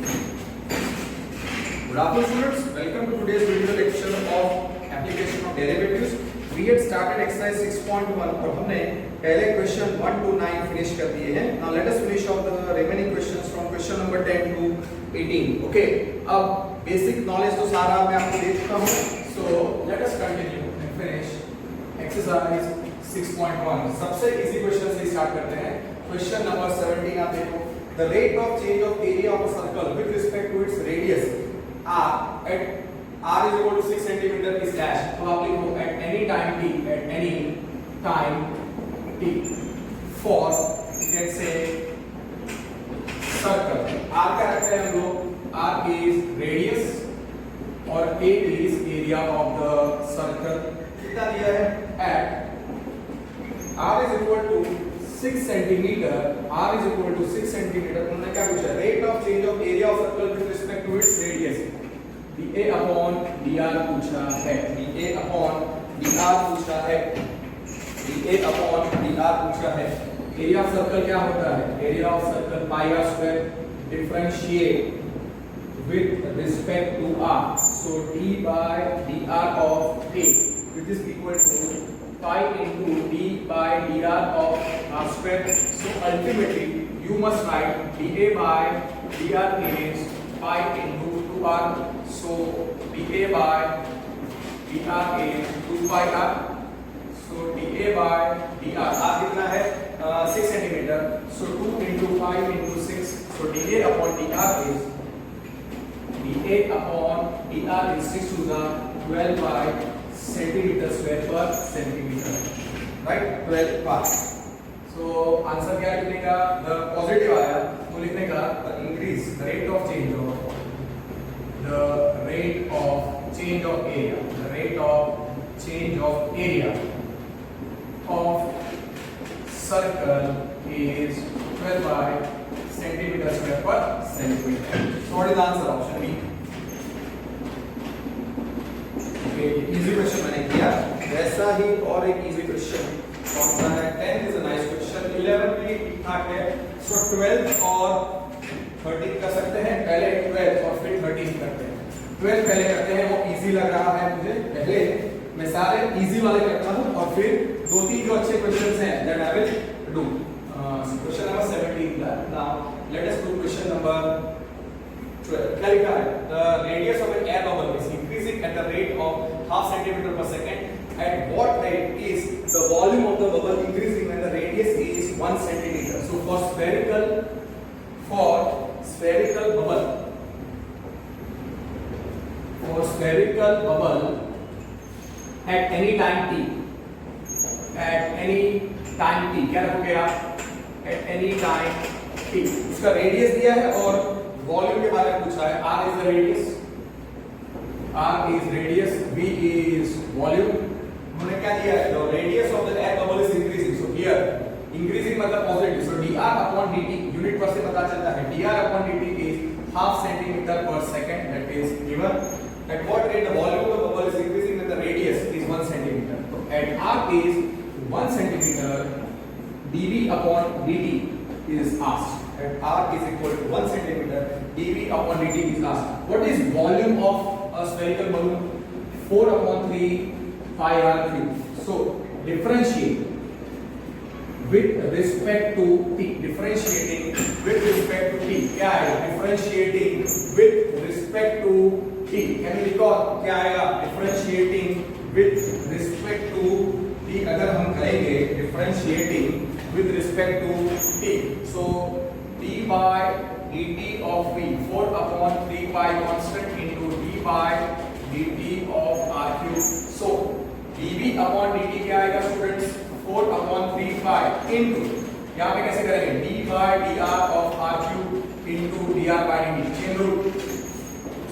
Good afternoon students, welcome to today's video lecture of application of derivatives. We had started exercise 6.1 और हमने पहले question 1 to 9 finish कर दिए हैं. Now let us finish off the remaining questions from question number 10 to 18. Okay, अब basic knowledge तो सारा मैं आपको दे चुका हूँ. So let us continue and finish exercise 6.1. सबसे easy question से start करते हैं. Question number 17 आप देखो. The rate of change of area of a circle with respect to its radius r at r is equal to 6 centimeter is dash. तो आप लिखो at any time t, at any time t for let's say circle. r क्या रखते हैं हम लोग? r is radius और a is area of the circle. कितना दिया है? At r is equal to 6 centimeter, r is equal to 6 centimeter. उन्होंने क्या पूछा? Rate of change of area of circle with respect to its radius. dA upon dr पूछा है. dA upon dr पूछा है. dA upon dr पूछा है. Area of circle क्या होता है? Area of circle pi r square. Differentiate with respect to r. So d by dr of a, which is equal to pi into d by dr of r square. So ultimately you must write dA by dr is pi into 2r. So dA by dr is 2 pi r. So dA by dr r कितना है? 6 centimeter. So 2 into 5 into 6. So dA upon dr is dA upon dr is 6 to the 12 by centimeter square per centimeter, right? 12 pi. So answer क्या लिखने का? The positive आया तो लिखने का the increase, the rate of change of area, the rate of change of area of circle is 12 by centimeter square per centimeter. So what is the answer? Option B. Easy question मैंने किया. वैसा ही और एक easy question कौन सा है? 10 is a nice question. 11 भी ठीक ठाक है. सो 12 और 13 कर सकते हैं. पहले 12 और फिर 13 करते हैं. 12 पहले करते हैं, वो इजी लग रहा है मुझे. पहले मैं सारे इजी वाले करता हूं और फिर दो तीन जो अच्छे क्वेश्चंस हैं that I will do. Question number 17. Now let us do question number 12. क्या लिखा है? The radius of an air bubble is increasing at the rate of half centimeter per second. At what rate is the volume of the bubble increasing when the radius is 1 centimeter? So for spherical bubble at any time t, क्या रखोगे आप? At any time t. इसका radius दिया है और volume के बारे में पूछा है. r is the radius, v is volume. उन्होंने क्या दिया है? The radius of the air bubble is increasing. So here increasing मतलब positive. So dr upon dt unit पर से पता चलता है. dr upon dt is half centimeter per second. That is given. At what rate the volume of the bubble is increasing when the radius is 1 centimeter? So at r is 1 centimeter, dv upon dt is asked. At r is equal to 1 centimeter, dv upon dt is asked. What is volume of a spherical balloon? 4 upon 3 pi r cube. So differentiate with respect to t. Differentiating with respect to t क्या आएगा? Differentiating with respect to t. Can you recall क्या आएगा? Differentiating with respect to t. अगर हम करेंगे differentiating with respect to t. So d by dt of v 4 upon 3 pi constant into d by dt of r cube. So dv upon dt क्या आएगा students? 4 upon 3 pi into यहाँ पे कैसे करेंगे? d by dr of r cube into dr by dt. Chain rule.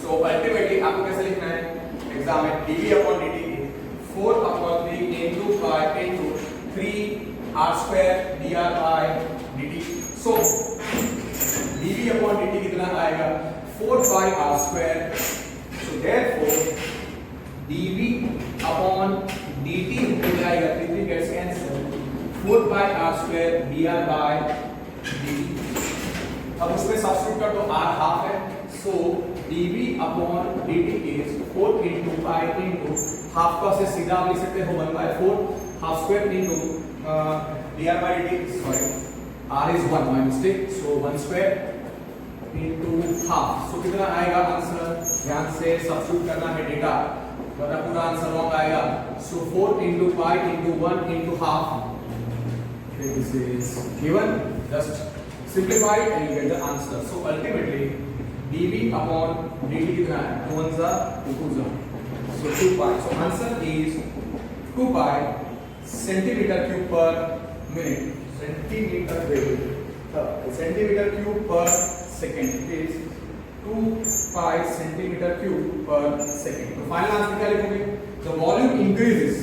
So ultimately आपको कैसे लिखना है एग्जाम में? dv upon dt is 4 upon 3 into pi into 3 r square dr by dt. So dv upon dt कितना आएगा? 4 pi r square. So therefore dv upon dt कितना आएगा? 3 gets cancelled. 4 pi r square dr by dt. अब उसमें substitute कर दो, r half है, सो dv upon dt is 4 into pi into half का से सीधा आप लिख सकते हो 1/4 half square into dr by dt, sorry r is 1, my mistake, so 1 square into half, so कितना आएगा आंसर, ध्यान से सब्स्टिट्यूट करना है डेटा वरना पूरा आंसर रॉन्ग आएगा, so 4 into pi into 1 into half, this is given, just simplify it and you get the answer. So ultimately dv upon dt कितना है, 2 1s are 2 2s are, so 2 pi, so answer is 2 pi centimeter cube per minute, centimeter cube per second is 2 pi centimeter cube per second. तो final answer क्या लिखोगे, the volume increases,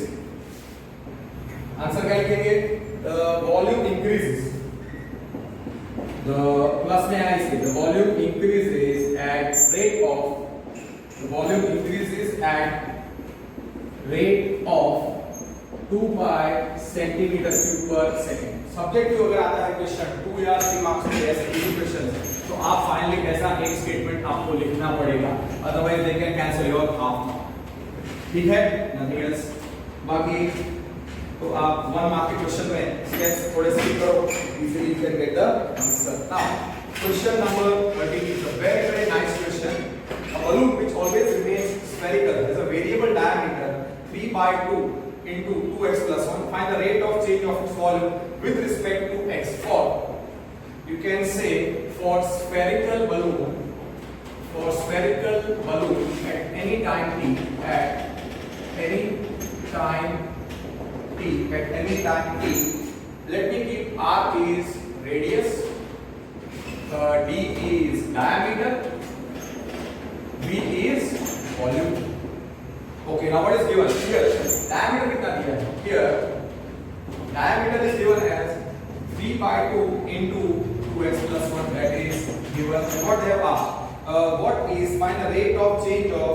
answer क्या लिखेंगे, the volume increases, the plus में आया इसके, the volume increases at rate of 2 pi centimeter cube per second. Subjective अगर आता है क्वेश्चन 2 या 3 मार्क्स के ऐसे क्वेश्चन तो आप फाइनली ऐसा एक स्टेटमेंट आपको लिखना पड़ेगा, otherwise they can cancel your half mark, ठीक है, नथिंग एल्स। बाकी तो आप 1 मार्क के क्वेश्चन में स्टेप्स थोड़े स्किप करो, easily you can get the answer. Now question number 13 is a very very nice question. A balloon which always remains spherical has a variable diameter 3/2 into 2x plus 1. Find the rate of change of its volume with respect to x. For you can say for spherical balloon at any time t, let me keep r is radius, d is diameter, v is volume. Okay, now what is given here? Diameter कितना दिया है? Here diameter is given as 3/2 into 2x plus 1, that is given. And what they have asked? What is find the rate of change of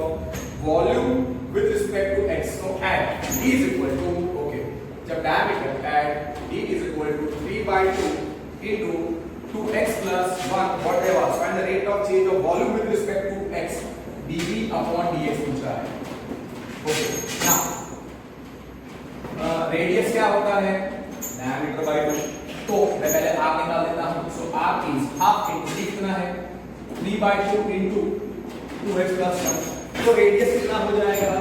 volume with respect to x? So at d is equal to, okay, जब diameter at d is equal to 3/2 into 2x plus 1, what they have asked? Find the rate of change of volume with respect to x, dv upon dx पूछा है. Okay, now radius क्या होता है, diameter bye 2, तो मैं पहले r निकाल देता हूं, सो r is half into d कितना है 3/2 इनटू 2x plus 1, तो रेडियस कितना हो जाएगा,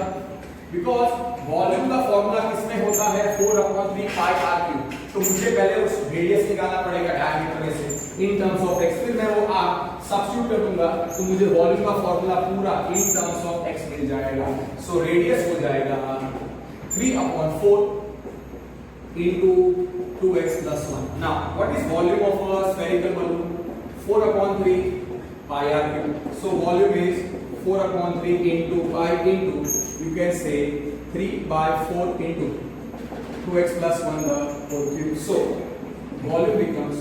बिकॉज़ वॉल्यूम का फार्मूला किसमें होता है 4/3 pi r क्यूब, तो मुझे पहले उस रेडियस निकालना पड़ेगा डायमीटर में से इन टर्म्स ऑफ x, फिर मैं वो r सब्स्टिट्यूट कर दूंगा तो मुझे वॉल्यूम का फार्मूला पूरा इन टर्म्स ऑफ x मिल जाएगा, सो रेडियस हो जाएगा 3/4 into 2x plus 1. Now what is volume of a spherical balloon? 4/3 pi r cube, so volume is 4/3 into pi into, you can say 3/4 into 2x plus 1 the whole cube, so volume becomes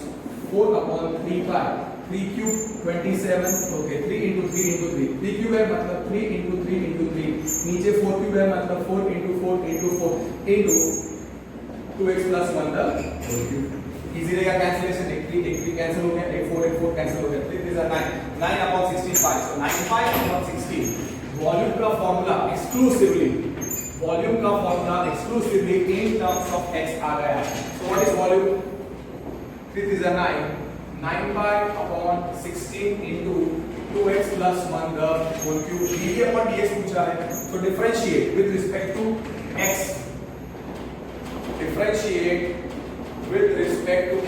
4/3 pi, 3 cube 27, okay, 3 into 3 into 3, 3 cube है मतलब 3 into 3 into 3, नीचे 4 cube है मतलब 4 into 4 into 4 into 2x plus 1 the whole cube. Easy रहेगा cancellation, एक 3 cancel हो गया, एक 4 कैंसिल हो गया, 3 3 are 9/16 pi, so 9/16 वॉल्यूम का formula exclusively in terms of x आ गया, so what is volume, 3 3 are 9/16 into 2x plus 1 the whole cube, dv upon dx पूछा है, so differentiate with respect to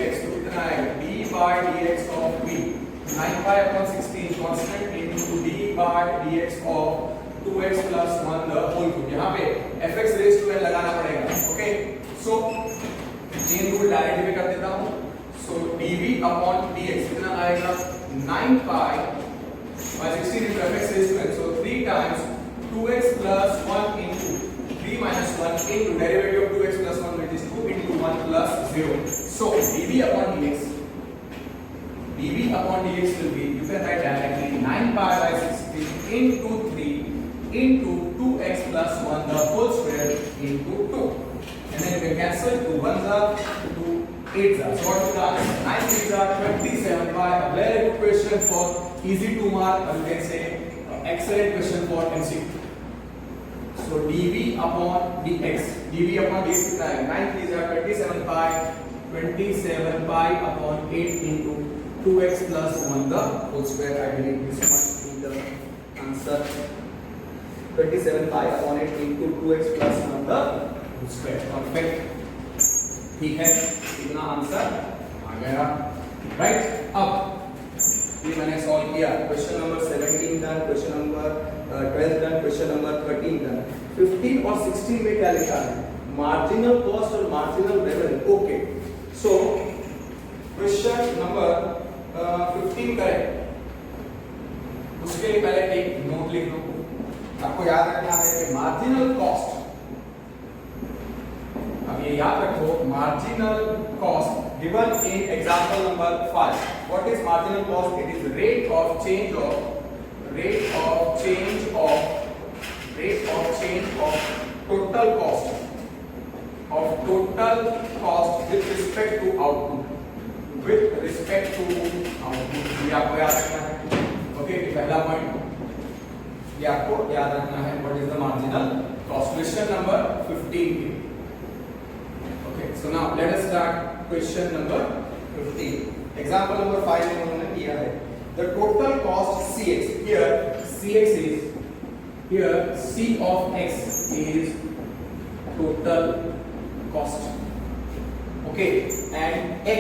x, तो कितना आएगा d by dx of v, 9/16 constant into d by dx of 2x plus 1 the whole cube, यहाँ पे fx raised to n लगाना पड़ेगा, okay, सो chain rule directly भी कर देता हूँ, सो dv upon dx कितना आएगा 9/16 into fx raised to n, so 3 times 2x plus 1 into 3 minus 1 into derivative of 2x plus 1, which is 2 into 1 plus 0. So dv upon dx will be, you can write directly 9/16 into 3 into 2x plus 1 the whole square into 2, and then you can cancel 2 1s are 2 8s are. So what is the answer? 9 3s are 27 by a very good question for easy to mark, or you can say excellent question for MCQ. So dv upon dx, dv upon dx कितना है? 9 3s are 27 pi upon 8 into 2x plus 1 the whole square. I believe this must be the answer. 27 pi upon 8 into 2x plus 1 the whole square. Perfect. ठीक है, इतना answer आ गया, right? अब ये मैंने solve किया. Question number 17 done, question number 12 done, question number 13 done. 15 और 16 में क्या लिखा है? मार्जिनल कॉस्ट और marginal revenue. Okay, so question number 15 करें, उसके लिए पहले एक नोट लिख लो. आपको याद रखना है कि मार्जिनल कॉस्ट, अब ये याद रखो, marginal cost given in example number 5. What is marginal cost? It is rate of change of total cost with respect to output. ये आपको याद रखना है. ओके, पहला पॉइंट ये आपको याद रखना है. What is the marginal cost? Question number 15. So now let us start question number 15. Example number 5 में उन्होंने दिया है the total cost Cx. Here C of x is total cost. Okay, and x,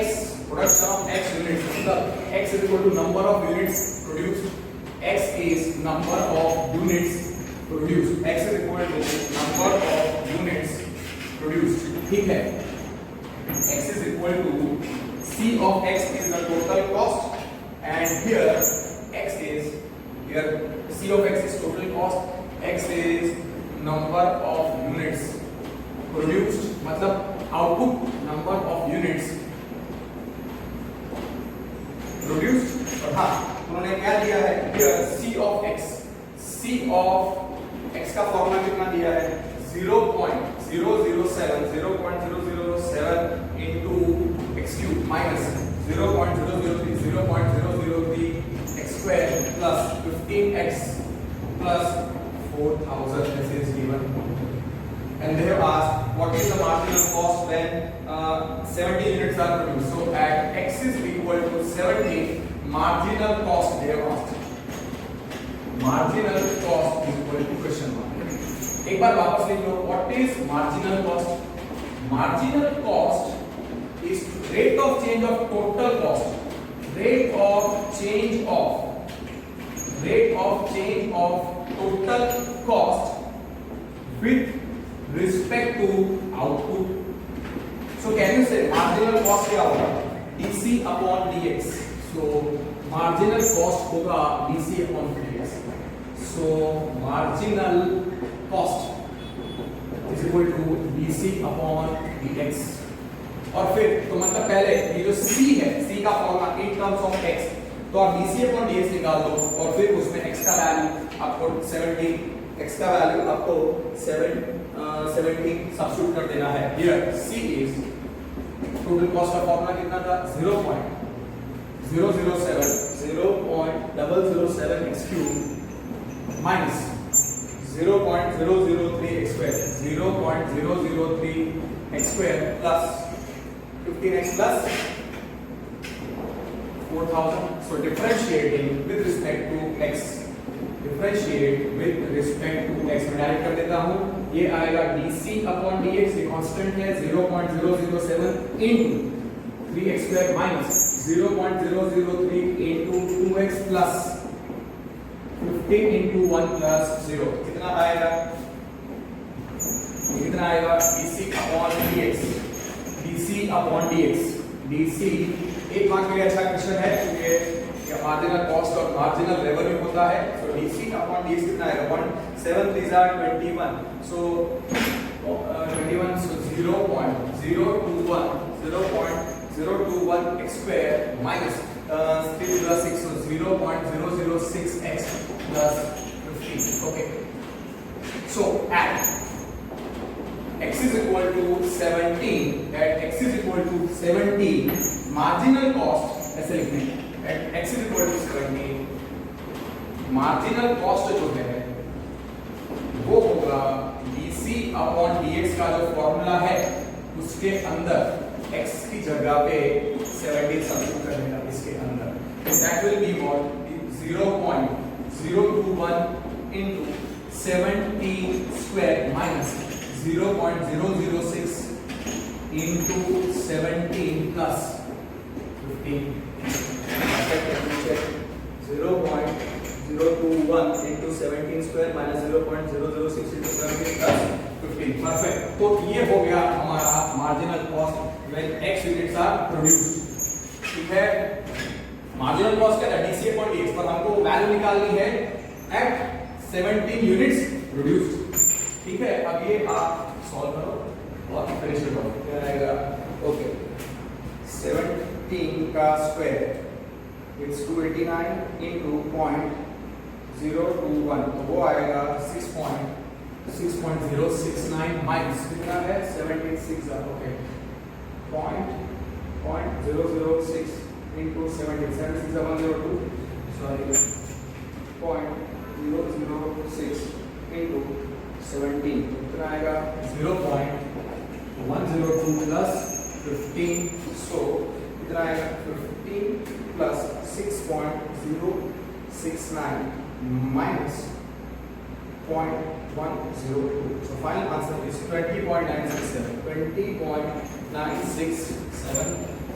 production of x units. मतलब x is equal to number of units produced. X is number of units produced. X is equal to number of units produced. ठीक है. X is equal to C of x is the total cost, and here C of x is total cost, x is number of units produced, मतलब output number of units produced. और हाँ, उन्होंने क्या दिया है? Here C of x का formula कितना दिया है? 0.007 into x cube minus 0.003 x square plus 15x plus 4000. This is given, and they have asked what is the marginal cost when 70 units are produced. So at x is equal to 70, marginal cost they have asked. Marginal cost is equal to question mark. एक बार वापस लिख लो. What is marginal cost? Marginal cost is rate of change of total cost. Rate of change of total cost with respect to output. So can you say marginal cost क्या होगा? dc upon dx. So marginal cost होगा dc upon dx. So marginal cost is equal to dc upon dx. और फिर तो मतलब पहले ये जो c है, c का formula in terms of x, तो आप dc upon dx निकाल दो और फिर उसमें x का वैल्यू आपको 70, x का वैल्यू आपको 70 सब्स्टिट्यूट कर देना है. Here c is total cost का फॉर्मूला कितना था? 0.007 x cube minus 0.003 x square plus 15x plus 4000. So differentiating with respect to x. Differentiate with respect to x. मैं डायरेक्ट कर देता हूँ. ये आएगा dc upon dx. ये कांस्टेंट है 0.007 into 3x square minus 0.003 into 2x plus 15 into 1 plus 0. कितना आएगा? कितना आएगा? dc upon dx. dc एक मार्क के लिए अच्छा क्वेश्चन है क्योंकि मार्जिनल कॉस्ट और मार्जिनल रेवेन्यू होता है. तो dc upon dx कितना आएगा? 1 7 3 are 21. So 21, so 0.021 x square minus 3 plus 6, so 0.006x plus 15. Okay. So add x is equal to 17, at x is equal to 17, marginal cost ऐसे लिखने हैं, at x is equal to 17, marginal cost जो है वो होगा dc upon dx का जो formula है उसके अंदर x की जगह पे 17 सब्स्टिट्यूट कर देना इसके अंदर, that will be what 0.021 into 17 square minus 0.006 into 17 plus 15. 0.021 into 17 square minus 0.006 into 17 plus 15. Perfect. तो ये हो गया हमारा marginal cost when x units are produced. ठीक है? Marginal cost क्या है? dc upon dx पर हमको वैल्यू निकालनी है at 17 units produced. ठीक है? अब ये आप सॉल्व करो और फिनिश करो. क्या आएगा? ओके. 17 का स्क्वायर इट्स 289 into 0.021 तो वो आएगा 6.069 माइनस कितना है 76 ओके 0.006 into 17 76 102 सॉरी 0.006 into 17 कितना आएगा 0.102 plus 15 so कितना आएगा 15 plus 6.069 minus 0.102 so final answer is 20.967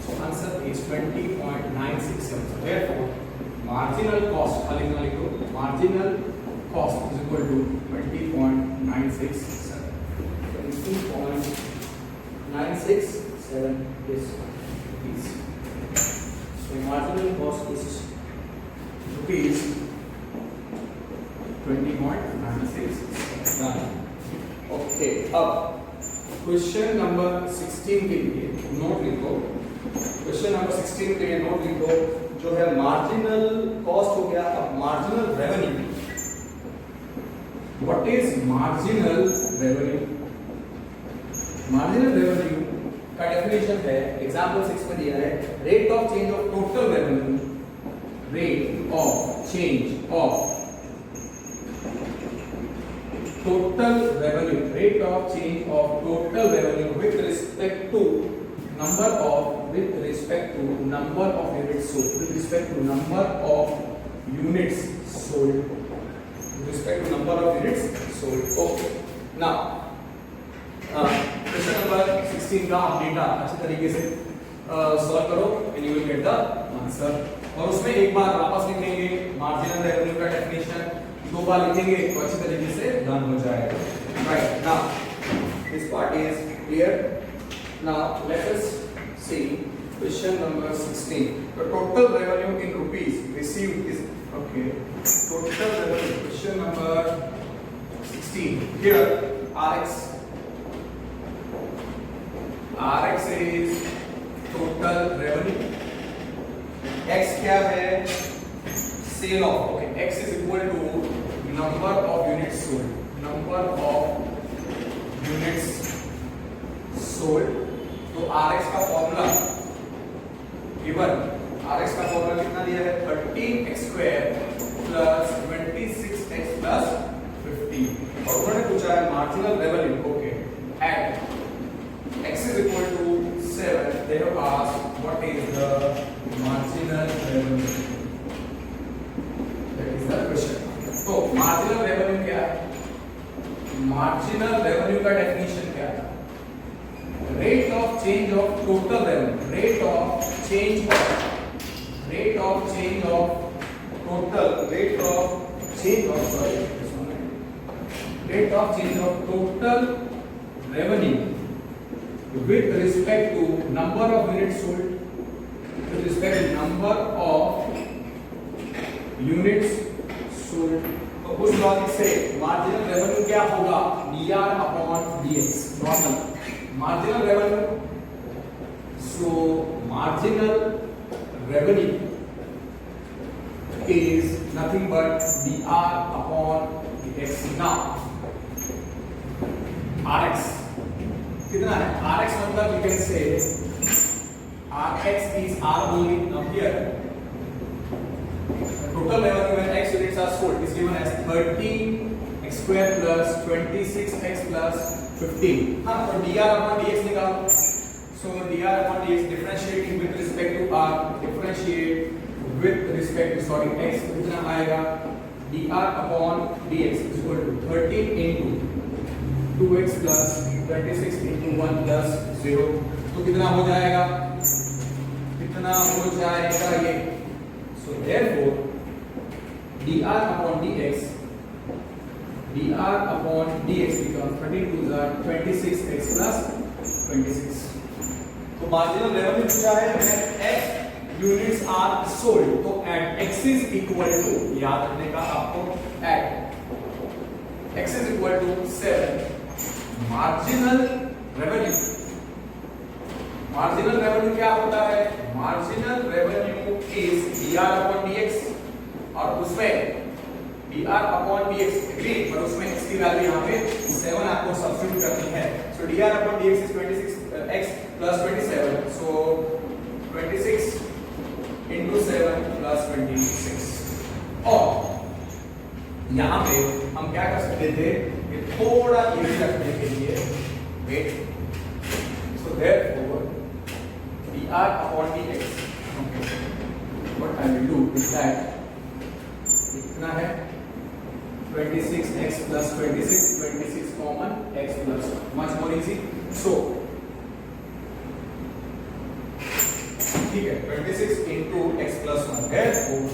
so answer is 20.967 so therefore marginal cost marginal cost is equal to 20.967 is rupees. So marginal cost is rupees 20.96. Okay. अब question number 16 के लिए note लिखो. Question number 16 के लिए note लिखो जो है marginal cost हो गया. अब marginal revenue. What is marginal revenue? Marginal revenue का डेफिनेशन है एग्जांपल 6 में दिया है rate of change of total revenue with respect to number of units sold okay now question number 16 का आप डेटा अच्छी तरीके से सॉल्व करो and you will get the answer. और उसमें एक बार वापस लिखेंगे मार्जिनल रेवेन्यू का डेफिनेशन, दो बार लिखेंगे तो अच्छी तरीके से डन हो जाएगा. Right now this part is clear. Now let us see question number 16. The total revenue in rupees received is okay total revenue question number 16 here RX is total revenue. X क्या है? Sale of. Okay, X is equal to number of units sold. तो RX का formula given. RX का formula कितना दिया है? 13x square plus 26x plus 15. और उन्होंने पूछा है marginal revenue. Okay, at x is equal to 7 they have asked what is the marginal revenue. That is the question. तो marginal revenue क्या है? marginal revenue का definition क्या है? rate of change of total revenue, rate of change of total revenue with respect to number of units sold, तो उस logic से marginal revenue क्या होगा? dr upon dx normal marginal revenue. So marginal revenue is nothing but dr upon dx. Now RX कितना है rx मतलब you can say rx is r only. Now here total revenue when x units are sold is given as 13 x square plus 26 x plus 15. हाँ तो dr upon dx निकालो. So dr upon dx differentiating with respect to r, differentiate with respect to x कितना आएगा dr upon dx is equal to 13 into 2x plus 26 into 1 plus 0. तो कितना हो जाएगा ये. So therefore dr upon dx becomes 13 to the 26x plus 26. तो marginal revenue पूछा है when x units are sold, तो at x is equal to, याद रखने का आपको, at x is equal to 7 marginal revenue क्या होता है? Marginal revenue is dr upon dx और उसमें dr upon dx एग्री, पर उसमें x की वैल्यू यहाँ पे 7 आपको सब्स्टिट्यूट करनी है. सो dr upon dx is 26x plus 27. So 26 into 7 plus 26. और यहाँ पे हम क्या कर सकते थे कि थोड़ा इजी रखने के लिए wait. So therefore dr upon dx, what I will do is that कितना है 26x plus 26 common x plus 1, much more easy. So ठीक है 26 into x plus 1, therefore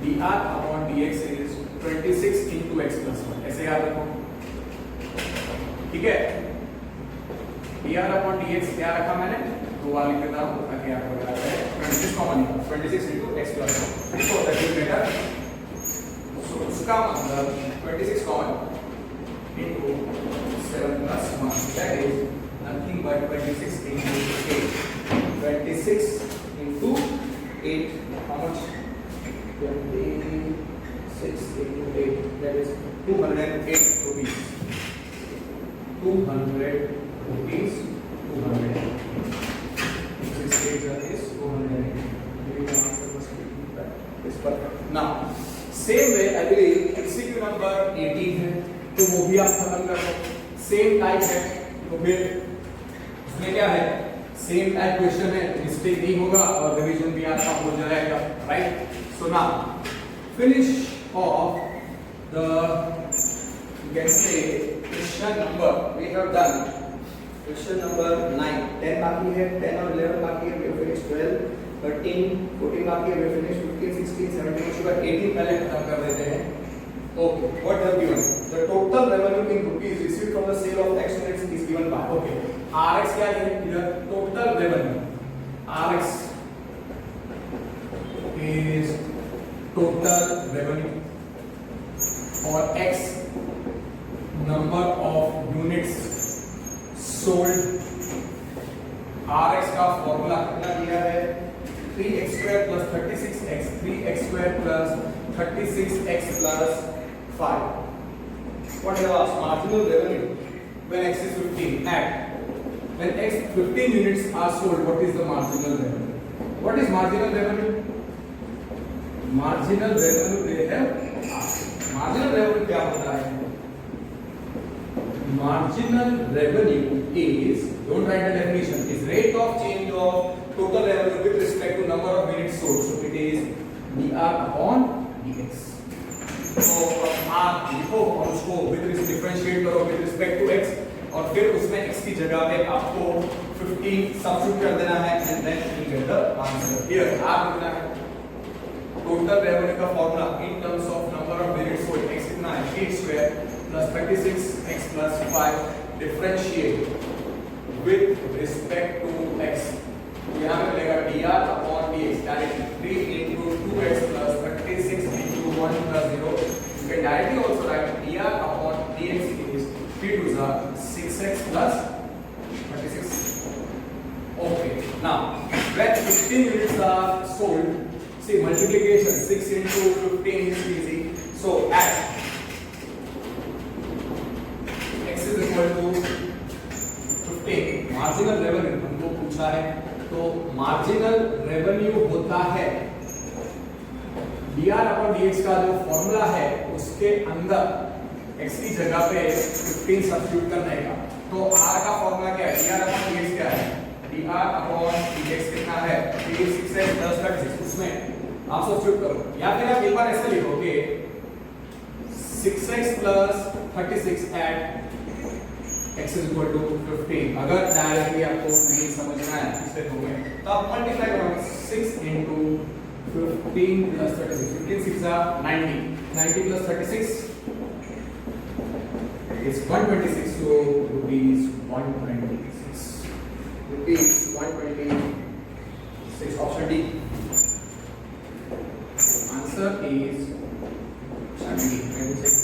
dr upon dx is 26 into x plus 1. ऐसे याद रखो, ठीक है. dr upon dx क्या रखा मैंने, दो बार लिख देता हूँ ताकि आपको याद रहे. 26 common, 26 into x plus 1. so that will better. so उसका मतलब 26 common into 7 plus 1, that is nothing but 26 into 8. 26 into 8, how much? 26 into 8, that is 208 rupees. 200 rupees. 200. 6 8 is 208. Maybe the answer must be that. It's perfect. Now, same way I believe MCQ number 18 है, तो वो भी आप खत्म कर लो. Same type है, तो फिर उसमें क्या है, सेम टाइप क्वेश्चन है, मिस्टेक नहीं होगा और रिवीजन भी आपका हो जाएगा, right. So now finish off the, you can say question number we have done. Question number 9, 10 बाकी है, 10 और 11 बाकी है, we have finished 12, 13, 14 बाकी है, we have finished 15, 16, 17, उसके बाद 18 पहले खत्म कर देते हैं. Okay, what have you done? The total revenue in rupees received from the sale of X units is given by. Okay, RX क्या है? इधर total revenue. RX is total revenue और X number of units sold. RX का formula कितना दिया है? 3x square plus 36x, 3x square plus 36x plus 5. What have asked? Marginal revenue when x is 15. At when x 15 units are sold, what is the marginal revenue? What is marginal revenue? Marginal revenue they have asked. Marginal revenue क्या होता है? Marginal revenue is, don't write the definition, is rate of change of total revenue with respect to number of units sold. So it is dr upon dx. तो आप लिखो और उसको differentiate करो with respect to x और फिर उसमें x की जगह पे आपको 15 सब्स्टिट्यूट कर देना है and then you get the answer. Here आप लिखना है टोटल रेवेन्यू का formula in terms of number of units sold. x कितना है 8 square plus 36x plus 5 differentiate with respect to x. यहां पे मिलेगा dr upon dx directly 3 into 2x plus 36 into 1 plus 0. You can directly also write dr upon dx is 3 to the 6x plus 36. Okay, now when 15 units are sold, see multiplication 6 into 15 is easy. So at x is equal to dr upon dx का जो formula है उसके अंदर x की जगह पे 15 substitute करने का, तो r का फॉर्मूला क्या है, dr अपॉन dx क्या है, dr अपॉन dx कितना है 6x प्लस 36, उसमें आप सब्स्टिट्यूट करो, या फिर आप एक बार ऐसे लिखोगे 6x plus 36 at x is equal to 15। अगर डायरेक्टली आपको नहीं समझना है इससे होंगे तो आप मल्टीप्लाई करोगे 6 into 15 plus 36, 15 6 are 90, 90 plus 36 is 126, so rupees 126, rupees 126, option D. Answer is 70.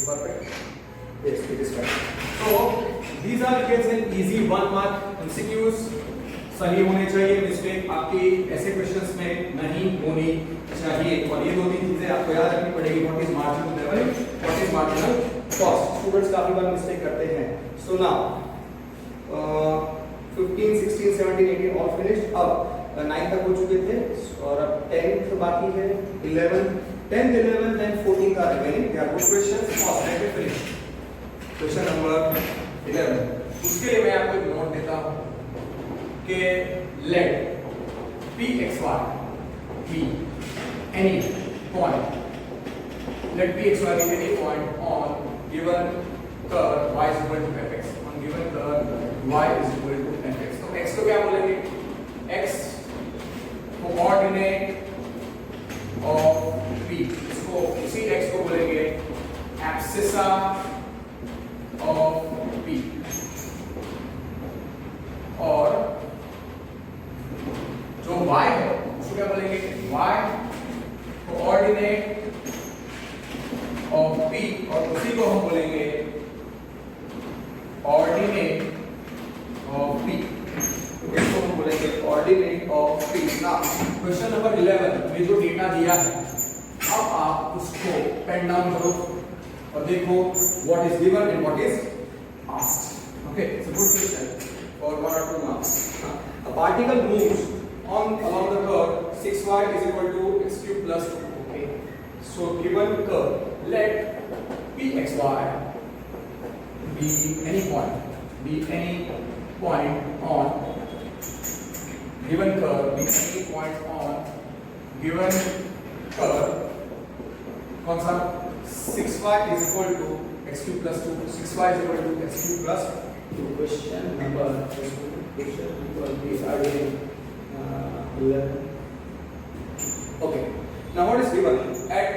Perfect. Yes, it is correct. So these are kids in easy 1 mark MCQs. सही होने चाहिए, मिस्टेक आपकी ऐसे क्वेश्चंस में नहीं होनी चाहिए। और ये दो तीन चीजें आपको याद रखनी पड़ेगी, what is marginal level, what is marginal cost. Students काफी बार मिस्टेक करते हैं। So now 15 16 17 18 all finished. अब 9 तक हो चुके थे और अब 10th बाकी है, 11 10th 11 10 14 का remaining. They are good questions और let it finish. Question number 11, उसके लिए मैं आपको एक नोट देता हूं कि let p x y be any point, let p x y be any point on given curve y is equal to fx, on given curve y is equal to fx। तो x को क्या बोलेंगे, x coordinate of p, इसको इसी x को बोलेंगे abscissa of p, और जो y है उसको क्या बोलेंगे, y कोऑर्डिनेट ऑफ p, और उसी को हम बोलेंगे ऑर्डिनेट ऑफ p, तो इसको हम बोलेंगे ऑर्डिनेट ऑफ p। ना क्वेश्चन नंबर 11 में जो डेटा दिया है, अब आप उसको पेन डाउन करो और देखो what is given and what is asked. Okay, it's a good question for 1 or 2 marks. A particle moves along the curve 6y is equal to x cube plus 2. Okay. So given curve, let pxy be any point on given curve, be any point on given curve. कौन सा 6y is equal to x cube plus 2. 6y is equal to x cube plus 2. Question number again 11. Okay, now what is given at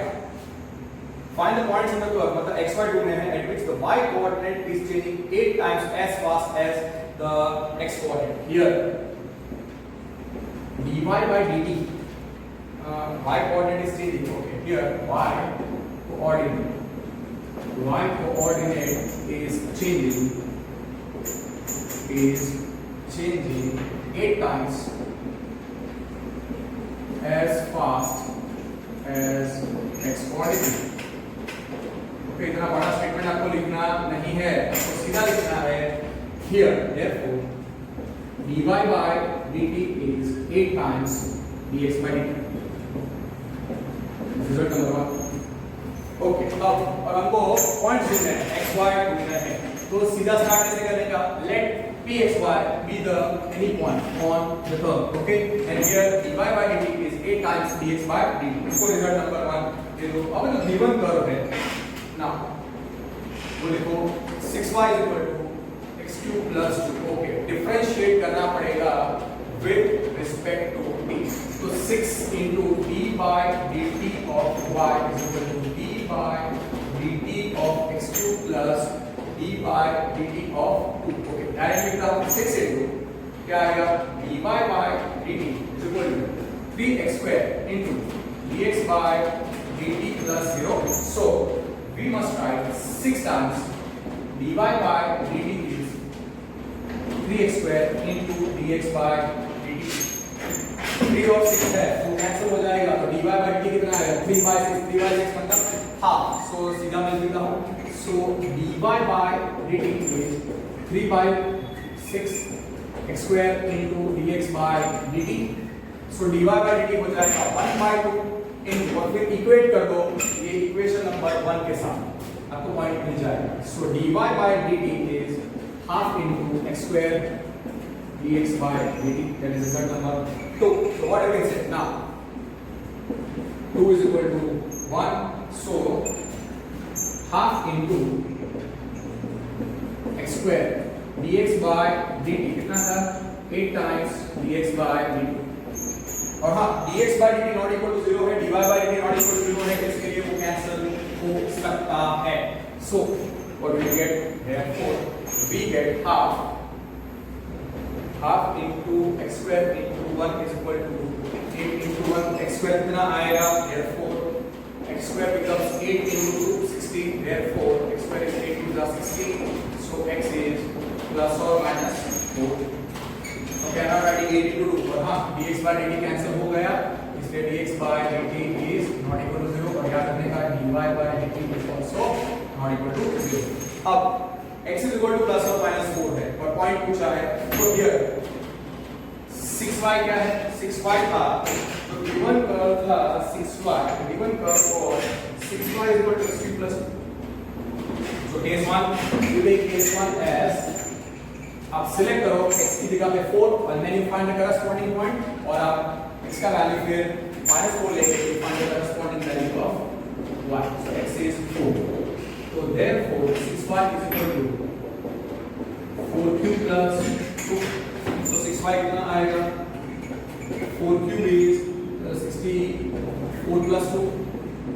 find the points in the curve, मतलब xy ढूंढने हैं at which the y coordinate is changing 8 times as fast as the x coordinate। Here dy by dt, y coordinate is changing। Okay, here y coordinate is changing 8 times as fast as x coordinate। Okay, इतना बड़ा statement आपको लिखना नहीं है, आपको सीधा लिखना है here therefore dy by dt is 8 times dx by dt। Result number 1। Okay, अब और हमको पॉइंट्स ढूंढने हैं, x y ढूंढना है, तो सीधा स्टार्ट कैसे करने का, let pxy be the any point on the curve। okay, and here dy by dt is 8 times dx by dt। इसको रिजल्ट नंबर 1 दे दो। अब जो गिवन कर्व है ना, वो देखो 6y is equal to x cube plus 2। Okay, differentiate करना पड़ेगा with respect to t, तो 6 into d by dt of y is equal to d by dt of x cube plus d by dt of 2। Okay, direct लिखता हूं 6 into क्या आएगा, dy by dt is equal to 3x square into dx by dt plus 0। so we must write 6 times dy by dt is 3x square into dx by dt। 3 और 6 है तो cancel हो जाएगा, तो dy by dt कितना आएगा, 3 by 6, 3 by 6 मतलब half. सो सीधा मैं लिखता हूं, so dy by dt is 3 by 6 x square into dx by dt। so dy by dt हो जाएगा 1 by 2 इन और फिर इक्वेट कर दो ये इक्वेशन नंबर 1 के साथ, आपको पॉइंट मिल जाएगा। सो dy by dt is half into x square dx by dt, that is result number 2. So what we can say now, 2 is equal to 1, so half into x square dx by dt कितना था, 8 times dx by dt, और हाँ dx by dt not equal to 0 है, dy by dt not equal to 0 है, इसके लिए वो cancel हो सकता है। So what we get, therefore we get half into x square into 1 is equal to 8 into 1, x square कितना आएगा, therefore x square becomes 8 into 16, therefore x square is 8 into 16, so x is plus or minus 4. Can not writing 8 into 2, और हाँ dx by dt cancel हो गया, इसलिए dx by dt is not equal to 0, और याद रखने का dy by dt is also not equal to 0. अब x is equal to plus or minus 4 है और पॉइंट पूछा है, तो हियर 6y क्या है, 6y था, तो गिवन कर्व था 6y, गिवन कर्व और 6y is equal to 3 plus 2. So case 1, you take case 1 as, आप सिलेक्ट करो x की जगह पे 4 और then you find the corresponding point, और आप x का वैल्यू फिर -4 लेके you find the corresponding value of y. So x is 4. So therefore 6y is equal to 4q plus 2. So 6y कितना आएगा, 4q is 64 plus 2.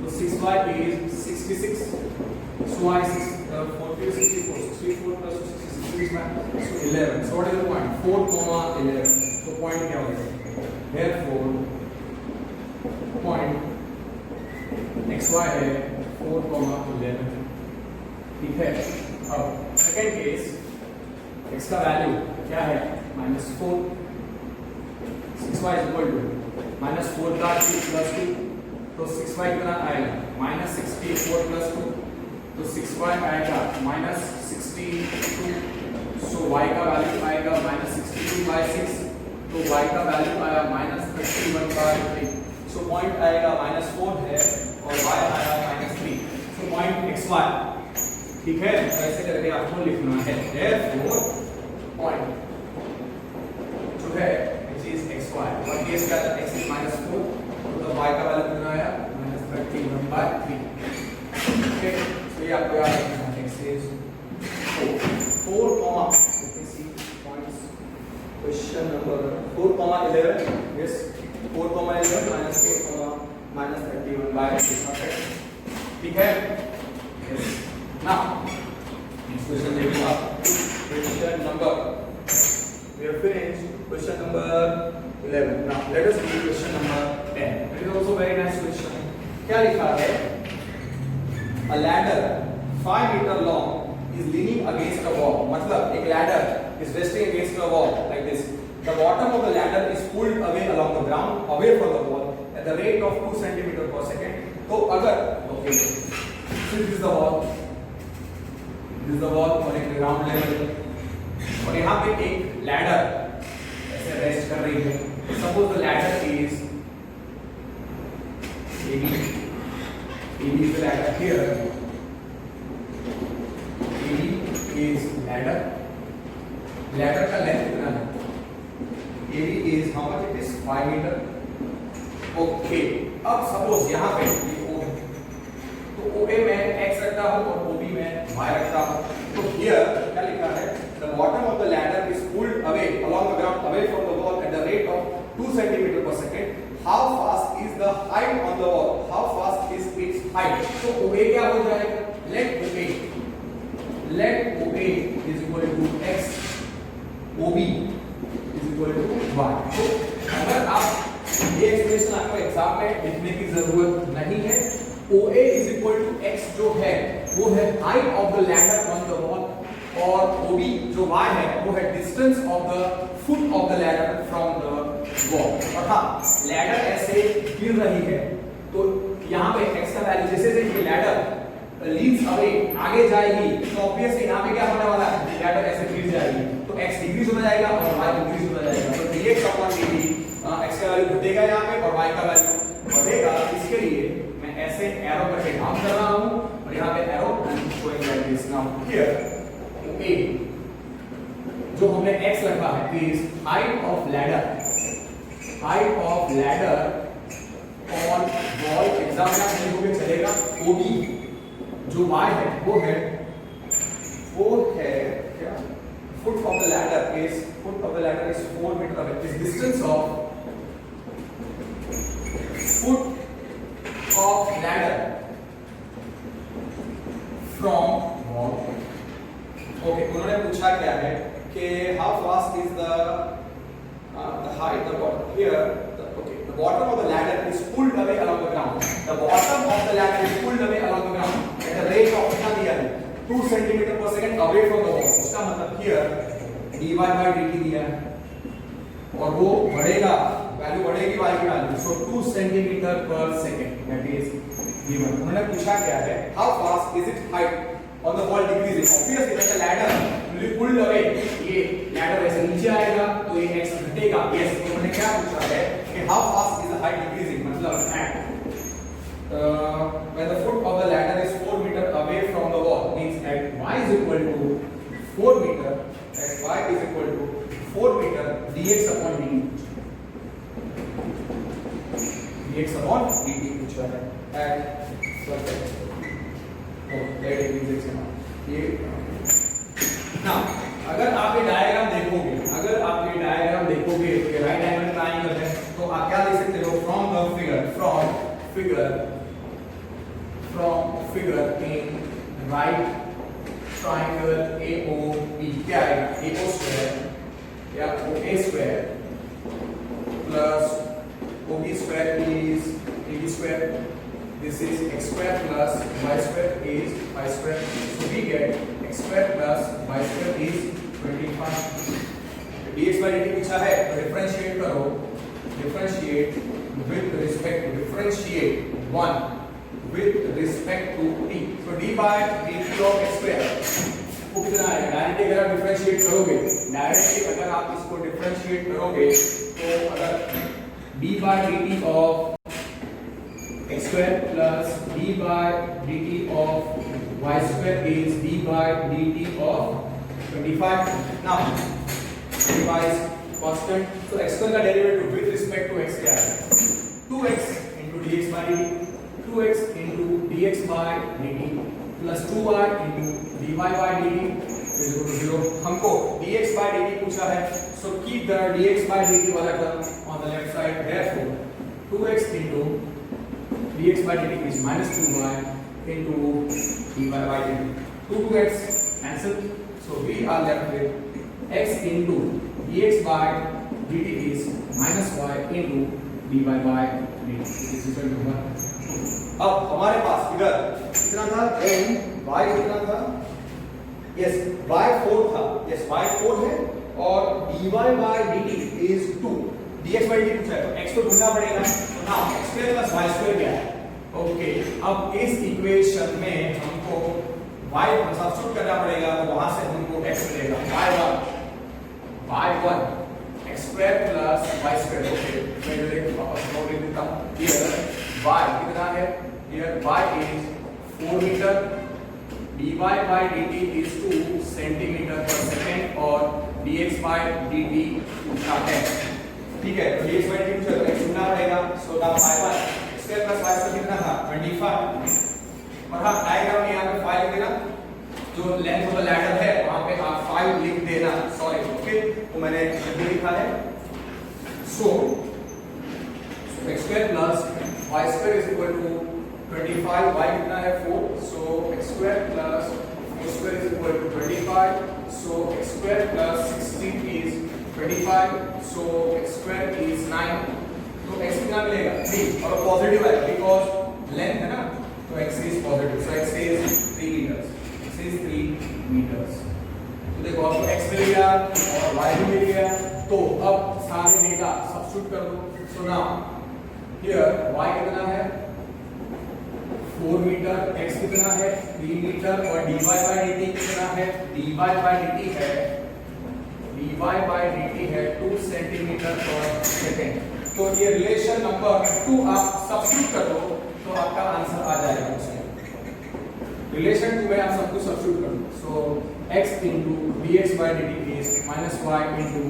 So 6y is 66. So y is 4q is 64. 64 plus 2 66. So 11. So what is the point? 4, 11. So point क्या होगा? Therefore point xy है 4, 11. ठीक है। अब second case, x का value क्या है, -4, 6y is equal to -4 का 3 plus 2, तो 6y कितना आएगा, -64 plus 2, तो 6y आएगा -62, सो y का वैल्यू आएगा -62 by 6, तो y का वैल्यू आया -31 by 3, सो पॉइंट आएगा -4 है और y आएगा -3, सो पॉइंट xy, ठीक है, ऐसे करके आपको लिखना है। therefore point जो है which is xy, और केस क्या था, x is -4, तो y का वैल्यू कितना आया, -31 by 3, ठीक है। तो ये आपको याद रखना है, x is 4, let me see points, question number 4, 11, yes, 4, 11 -4, -31 by 3, ठीक है, yes. Now next question देखो आप, question number, we have finished question number 11. Now let us read question number 10. It is also very nice question. क्या लिखा है, a ladder 5 meter long is leaning against a wall, मतलब एक ladder is resting against a wall like this. The bottom of the ladder is pulled away along the ground, away from the wall at the rate of 2 centimeter per second. तो अगर okay, so this is the wall, this is the wall और एक ground level, और यहाँ पे एक ladder ऐसे rest कर रही है। Suppose the ladder is AB is the ladder here, AB is ladder, ladder का लेंथ कितना है, AB is how much it is, 5 meter, okay. अब सपोज यहाँ पे O है, तो OA में x रखता हूँ और OB में y रखता हूँ, तो here क्या लिखा है, the bottom of the ladder is pulled away along the ground, away from the wall at the rate of 2 centimeter per second. How fast is the height on the wall? How fast is its height? तो OA क्या हो जाएगा, let OA is equal to x, OB is equal to y. तो अगर आप ये expression आपको exam में लिखने की जरूरत नहीं है, OA is equal to x जो है वो है height of the ladder on the wall, और OB जो y है वो है distance of the foot of the ladder from the wall. और हाँ, ladder ऐसे गिर रही है, तो यहाँ पे x का वैल्यू जैसे जैसे ये ladder लीड्स अवे आगे जाएगी, तो ऑब्वियसली यहाँ पे क्या होने वाला है, ladder ऐसे गिर जाएगी, तो x डिक्रीज होता जाएगा और y इंक्रीज होता जाएगा, तो dx अपॉन dt x का वैल्यू घटेगा यहाँ पे और y का वैल्यू बढ़ेगा। इसके लिए नाउ हियर ए जो हमने x रखा है is height of ladder on wall. Exam में आप नहीं होगे चलेगा। ओबी जो y है वो है क्या foot of the ladder is 4 metre away. Is distance of foot of ladder from wall. Okay, उन्होंने पूछा क्या है कि how fast is the height the bottom here the bottom of the ladder is pulled away along the ground. The bottom of the ladder is pulled away along the ground at a rate of कितना दिया है 2 centimeter per second away from the wall. इसका मतलब here dy by dt दिया है और वो बढ़ेगा, वैल्यू बढ़ेगी y की value, so 2 centimeter per second that is given. उन्होंने पूछा क्या है how fast is it height on the wall decreasing. Obviously when the ladder will be pulled away, ये ladder ऐसे नीचे आएगा तो ये x घटेगा. Yes, तो उन्होंने क्या पूछा है कि how fast is the height decreasing, मतलब at when the foot of the ladder is 4 meter away from the wall, means at y is equal to 4 meter, at y is equal to 4 meter dx upon dt, dx upon dt पूछा है at ये ना। अगर आप ये diagram देखोगे, ये right angle triangle है, तो आप क्या देख सकते हो from figure in right triangle AOB क्या आएगा AO स्क्वायर या OA square plus OB square is AB square. This is x square plus y square is y square. So we get x square plus y square is 25. dx by dt पूछा है तो differentiate करो, differentiate with respect to t. So d by dt of x square को कितना है directly अगर आप differentiate करोगे तो अगर d by dt of x square plus d by dt of y square is d by dt of 25. Now y is constant, so x square का derivative with respect to x क्या है 2x into dx by dt, 2x into dx by dt plus 2y into dy by dt is equal to 0. हमको dx by dt पूछा है, so keep the dx by dt वाला term on the left side. Therefore 2x into dx by dt is minus 2y into dy by dt. 2x cancel, so we are left with x into dx by dt is minus y into dy by dt. This is equal to 1. अब हमारे पास figure कितना था n y कितना था yes y 4 था, yes y 4 है और dy by dt is 2. dx by dt पूछा है तो x को ढूंढना पड़ेगा. now x square plus y square क्या है. ओके अब इस इक्वेशन में हमको y सब्स्टिट्यूट करना पड़ेगा, तो वहां से हमको x मिलेगा y1 x square plus y square. Okay मैं डायरेक्ट वापस नोट लिख देता हूं. हियर y कितना है, here y is 4 metre, dy by dt is 2 centimetre per second और dx by dt पूछा है. ठीक है, तो dx by dt पूछा तो x ढूंढना पड़ेगा. So now y1 x square plus y square कितना था 25. और हाँ डायग्राम में यहाँ पे 5 लिख देना, जो लेंथ ऑफ द लैडर है वहां पे आप 5 लिख देना. सॉरी ओके तो मैंने जल्दी लिखा है. सो x square plus y square is equal to 25. y कितना है 4, so x square plus y square is equal to 25. so x square plus 16 is 25. so x square is 9. तो x कितना मिलेगा 3 और पॉजिटिव है बिकॉज़ लेंथ है ना, तो x is positive. so x is 3 meters. x is 3 meters. तो देखो आपको x मिल गया और y भी मिल गया. तो अब सारे डेटा सब्स्टिट्यूट कर दो. सो नाउ हियर y कितना है 4 मीटर, x कितना है 3 मीटर और dy by dt कितना है, dy by dt है 2 सेंटीमीटर पर सेकंड. तो ये रिलेशन नंबर 2 आप सब्स्टिट्यूट कर दो तो आपका आंसर आ जाएगा उसमें. रिलेशन टू में आप सब कुछ सब्स्टिट्यूट कर दो. सो x into dx by dt is minus y into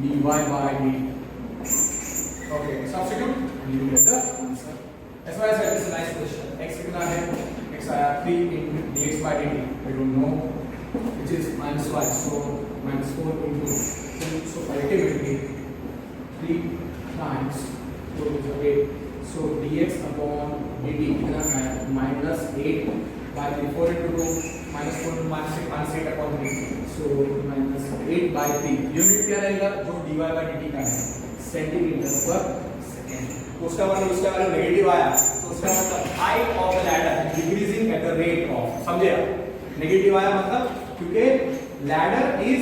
dy by dt. Okay, substitute and you will get the answer. As far as that is a nice question. X कितना है? X आया 3 into dx by dt. We don't know which is minus y. So minus 4 into 2. So ultimately 3 times 4 is 8. So dx upon dt कितना है? Minus 8 by 3. 4 into 2 minus 4 into minus 8 minus 8 upon 3. So minus 8 by 3. Unit क्या रहेगा? जो dy by dt का है centimetre पर second. उसका मतलब उसका वैल्यू नेगेटिव आया तो उसका मतलब height of the ladder decreasing at the rate of. समझे आप? नेगेटिव आया मतलब क्योंकि ladder is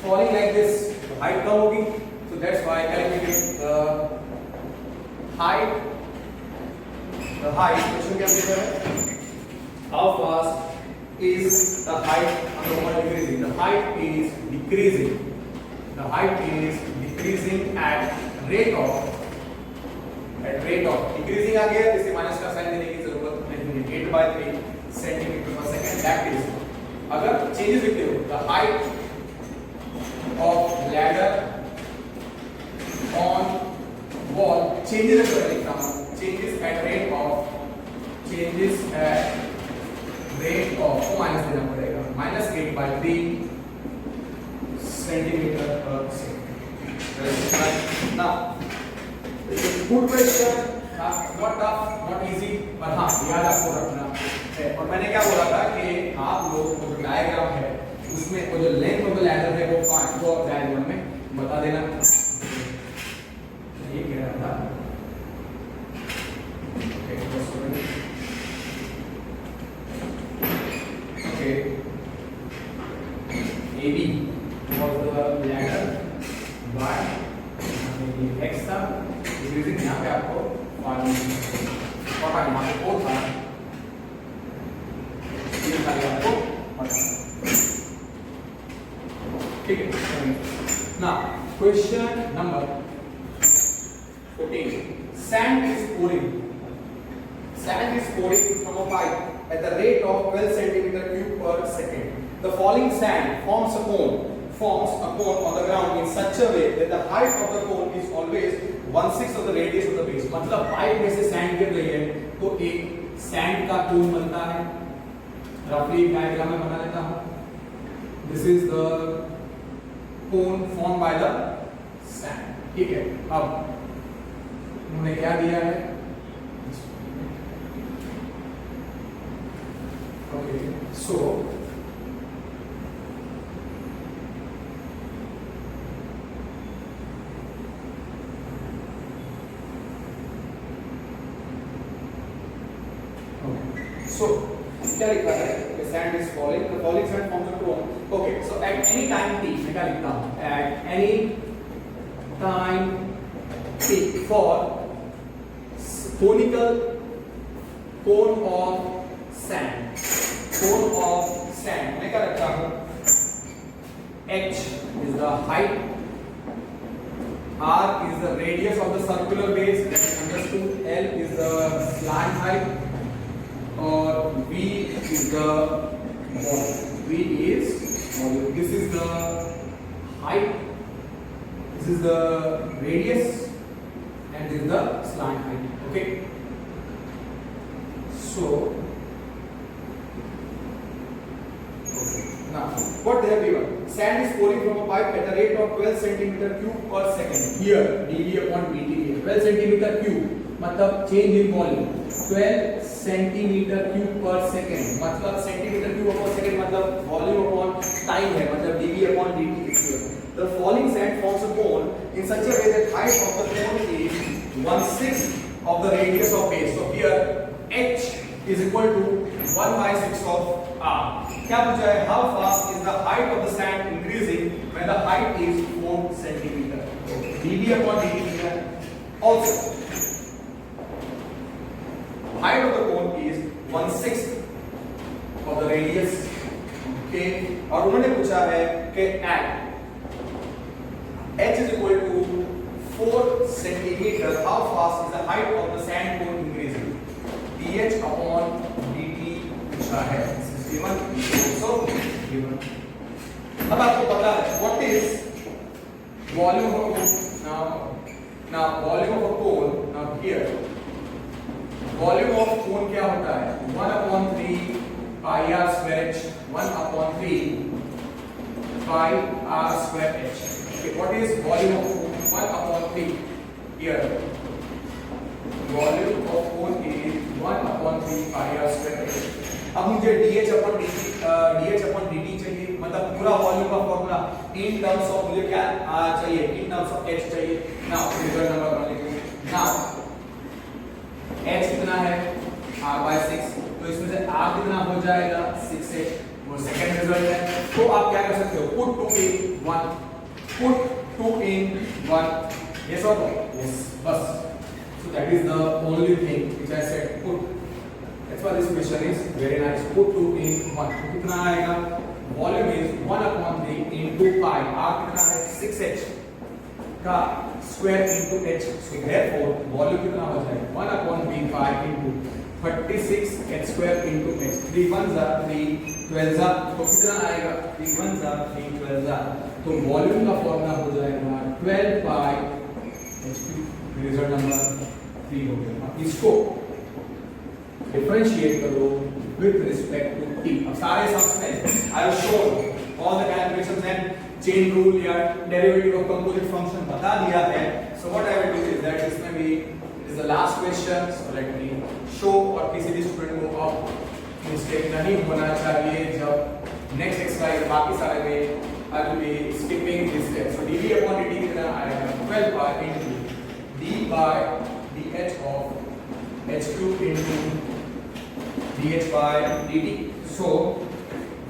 falling like this, तो हाइट कम होगी. So that's why calculate the height. The height question क्या पूछा है? How fast is the height on the wall decreasing? The height is decreasing. The height is decreasing at rate of decreasing आ गया. इसे minus का sign देने की जरूरत नहीं है. 8 by 3 centimetre per second. That is अगर चेंजेस लिखते हो the height of ladder on wall changes अगर लिखता हूँ changes at rate of minus देना पड़ेगा. Minus 8 by 3 centimetre per second. Now good question, not tough, not easy, पर हाँ याद आपको रखना है. और मैंने क्या बोला था कि आप लोग को जो डायग्राम है उसमें वो जो लेंथ ऑफ द लैडर है वो 5 को डायग्राम में बता देना. ये कह रहा था. Okay, AB was the ladder by x था. डिक्रीजिंग यहाँ पे आपको और यहाँ पे O था. ये सारे आपको पता. ठीक है. Now question number 14. Sand is pouring. Sand is pouring from a pipe at the rate of 12 centimeter cube per second. The falling sand forms a cone on the ground in such a way that the height of the cone is always 1/6 of the radius of the base. मतलब pipe में से sand गिर रही है तो एक sand का कोन बनता है. रफली डायग्राम में बना लेता हूँ. This is the cone form by the sand. ठीक है. अब उन्होंने क्या दिया है? ओके, सो क्या लिखा है? The sand is falling. The falling sand forms a cone. Okay, so at any time t, मैं क्या लिखता हूँ? At any time t for conical cone of sand. Cone of sand. मैं क्या लिखता हूँ? H is the height. R is the radius of the circular base. That is understood. L is the slant height. और V is the volume. V is volume. This is the height. This is the radius, and this is the slant height. Okay. So, now what they have given? Sand is pouring from a pipe at the rate of 12 centimeter cube per second. Here, dV upon dt. 12 centimeter cube मतलब change in volume. 12 centimetre cube पर second मतलब centimetre cube पर second मतलब volume upon time है मतलब dv upon dt is here. The falling sand forms a cone in such a way that height of the cone is 1/6 of the radius of base. So here h is equal to 1/6 of r. क्या पूछा है? How fast is the height of the sand increasing when the height is 4 centimeter? dv upon dt है. Also height of the cone is 1/6 of the radius. Okay, और उन्होंने पूछा है कि at h is equal to 4 centimeter, how fast is the height of the sand cone increasing? dh upon dt which होता है 61 also given. अब आपको पता है what is volume of now volume of a cone. Now here volume of cone क्या होता है 1/3 pi r square h 1/3 pi r square h. Okay, what is volume of cone 1/3 here volume of cone is 1/3 pi r square h. अब मुझे dh/dt चाहिए मतलब पूरा volume का formula in terms of मुझे क्या चाहिए इन टर्म्स ऑफ h चाहिए. नाउ रिजल्ट नंबर मान लीजिए. नाउ h कितना है r/6 तो इसमें से r कितना हो जाएगा 6h वो सेकंड रिजल्ट है. तो आप क्या कर सकते हो put 2 in 1 put 2 in 1 yes or no yes बस. So that is the only thing which I said put. That's why this question is very nice. Put 2 in 1 तो कितना आएगा volume is 1/3 into pi r कितना है 6h का square into h. So therefore volume कितना हो जाएगा 1/3 pi into 36 h square into h. 3 1s are 3 12s are तो कितना आएगा 3 1s are 3 12s are तो वॉल्यूम का फॉर्मूला हो जाएगा 12 pi h cube. Result number 3 हो गया. इसको डिफरेंशिएट करो with respect to t. अब सारे सम्स में I have shown all the calculations and chain rule या derivative of composite function बता दिया है. So what I will do is that इसमें भी is the last question. So let me show और किसी भी स्टूडेंट को अब मिस्टेक नहीं होना चाहिए जब नेक्स्ट एक्सरसाइज बाकी सारे में I will be skipping this step. So dv upon dt कितना आएगा 12 pi into d by dh of h cube into dh by dt. So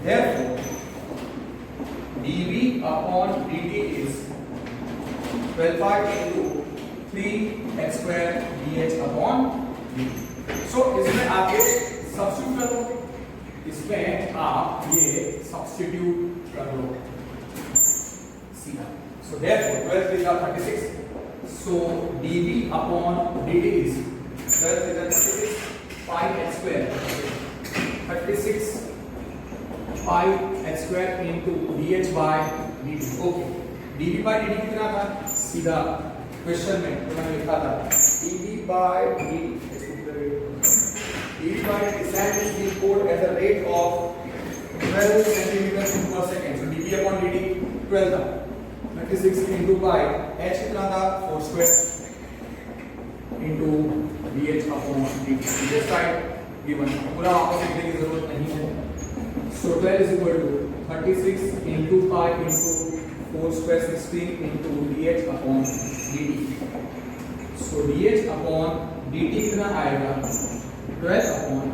therefore dv upon dt is 12 pi into 3h square dh upon dt. So इसमें आप ये substitute कर लो. इसमें आप ये substitute कर लो सीधा. So therefore 12 is 36. So dv upon dt is 12 is 36 pi h square 36 pi h square into dh by dt. Okay, dv by dt कितना था सीधा क्वेश्चन में तो मैंने लिखा था dv by dt is being coded as a rate of 12 centimeters per second. So dv upon dt 12 था 36 into pi h कितना था 4 square into dh upon dt. This side given पूरा वापस लिखने की जरूरत नहीं है. So 12 is equal to 36 into pi into 4 square 16 into dh upon dt. So dh upon dt कितना आएगा 12 upon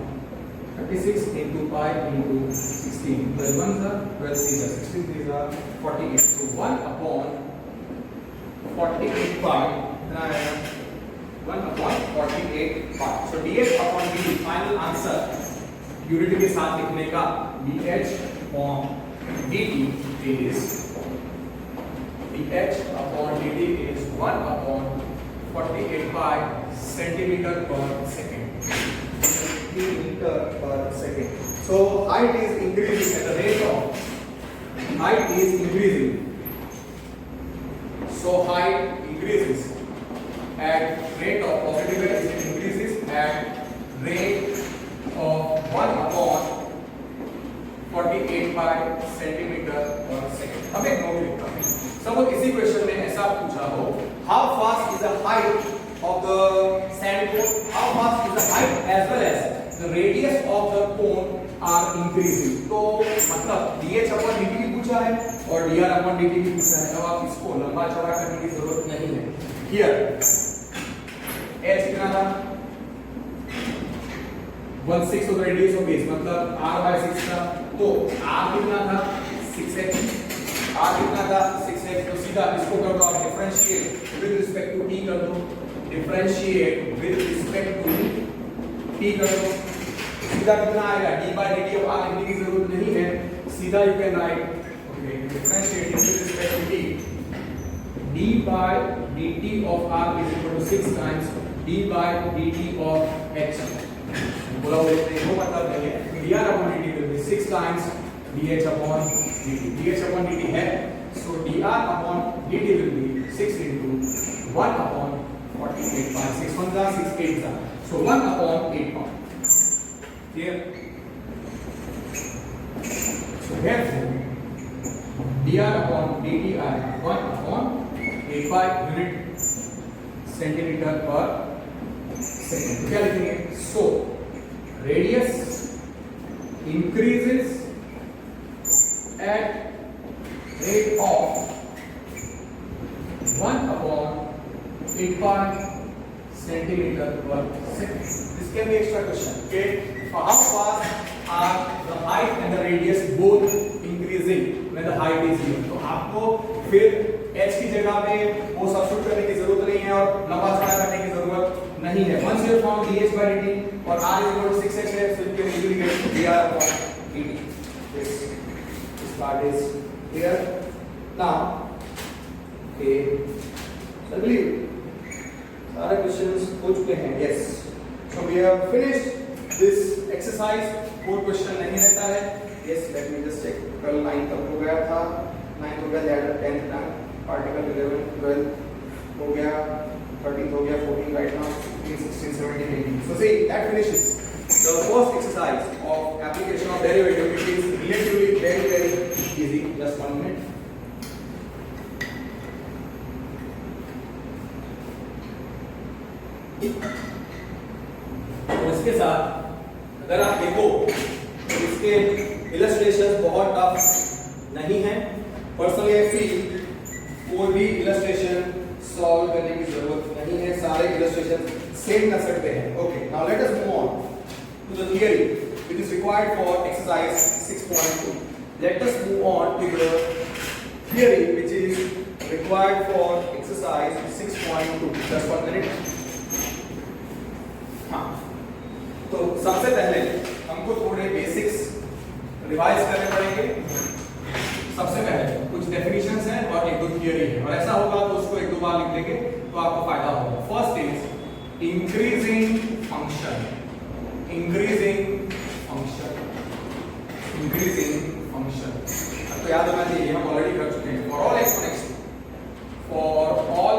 36 into pi into 16. 12 1s are 12 3s are 16 3s are 48. So 1 upon 48 pi कितना आएगा 1 upon 48 pi. So dh upon dt final answer unit के साथ लिखने का dh upon dt is dh upon dt is 1 upon 48 pi centimeter per second. Centimeter per second. So height is increasing at the rate of height is increasing. So height increases at rate of positive rate is increases at rate of 1 upon 48 pi centimeter per second. अब एक note लिखता हूँ. Suppose इसी question में ऐसा पूछा हो, how fast is the height of the sand cone? How fast is the height as well as the radius of the cone are increasing? तो मतलब dh upon dt भी पूछा है और dr upon dt भी पूछा है. अब आप इसको लंबा चौड़ा करने की जरूरत नहीं है. Here h कितना था 1/6 of the radius of base मतलब r/6 था. तो r कितना था 6h. r कितना था 6h. तो सीधा इसको कर दो आप differentiate with respect to t कर दो. Differentiate with respect to t कर दो. सीधा कितना आएगा d by dt. अब r लिखने की जरूरत नहीं है. सीधा you can write okay differentiate with respect to t d by dt of r is equal to 6 times d by dt of h. बोला बोलते हैं वो मतलब नहीं है dr upon dt will be 6 times dh upon dt. dh upon dt है, so dr upon dt will be 6 into 1 upon 48 6 1 जा 6 8 जा, so 1 upon 8 pound. Clear? So therefore dr upon dt I have 1 upon 8 by unit centimeter per second. क्या लिखेंगे? So radius increases at rate of 1 upon 8 pi centimeter per second. This can be extra question. Okay, how fast are the height and the radius both increasing when the height is given? तो आपको फिर h की जगह पे वो substitute करने की जरूरत नहीं है और लंबा चौड़ा करने की जरूरत नहीं है. Once you found dh by dt और r is equal to 6h है, so you can easily get dr upon dt. This part is clear. Now, okay, so I believe सारे questions हो चुके हैं. Yes, so we have finished this exercise. कोई question नहीं रहता है. Yes, let me just check. कल 9 तक हो गया था, 9 हो गया, ladder 10th था, article 11 12 हो गया, 13 हो गया, 14 right now, 15 16 17 18. So see, that finishes the first exercise of application of derivative. It is relatively very easy. Just 1 minute. तो इसके साथ अगर आप देखो तो इसके इलस्ट्रेशन बहुत टफ नहीं है. पर्सनली आई फील कोई भी इलस्ट्रेशन सॉल्व करने की जरूरत नहीं है, सारे इलस्ट्रेशन सेम कर सकते हैं. Okay, now let us move on to the theory which is required for exercise 6.2. Let us move on to the theory which is required for exercise 6.2. Just 1 minute. हाँ, तो सबसे पहले हमको थोड़े बेसिक्स रिवाइज करने पड़ेंगे. सबसे पहले कुछ डेफिनेशंस हैं और एक दो थियरी है, और ऐसा होगा तो उसको एक दो बार लिख लेंगे तो आपको फायदा होगा. First is increasing function. Increasing function, increasing function. अब तो याद होना चाहिए, हम ऑलरेडी कर चुके हैं. For all x1 x2, for all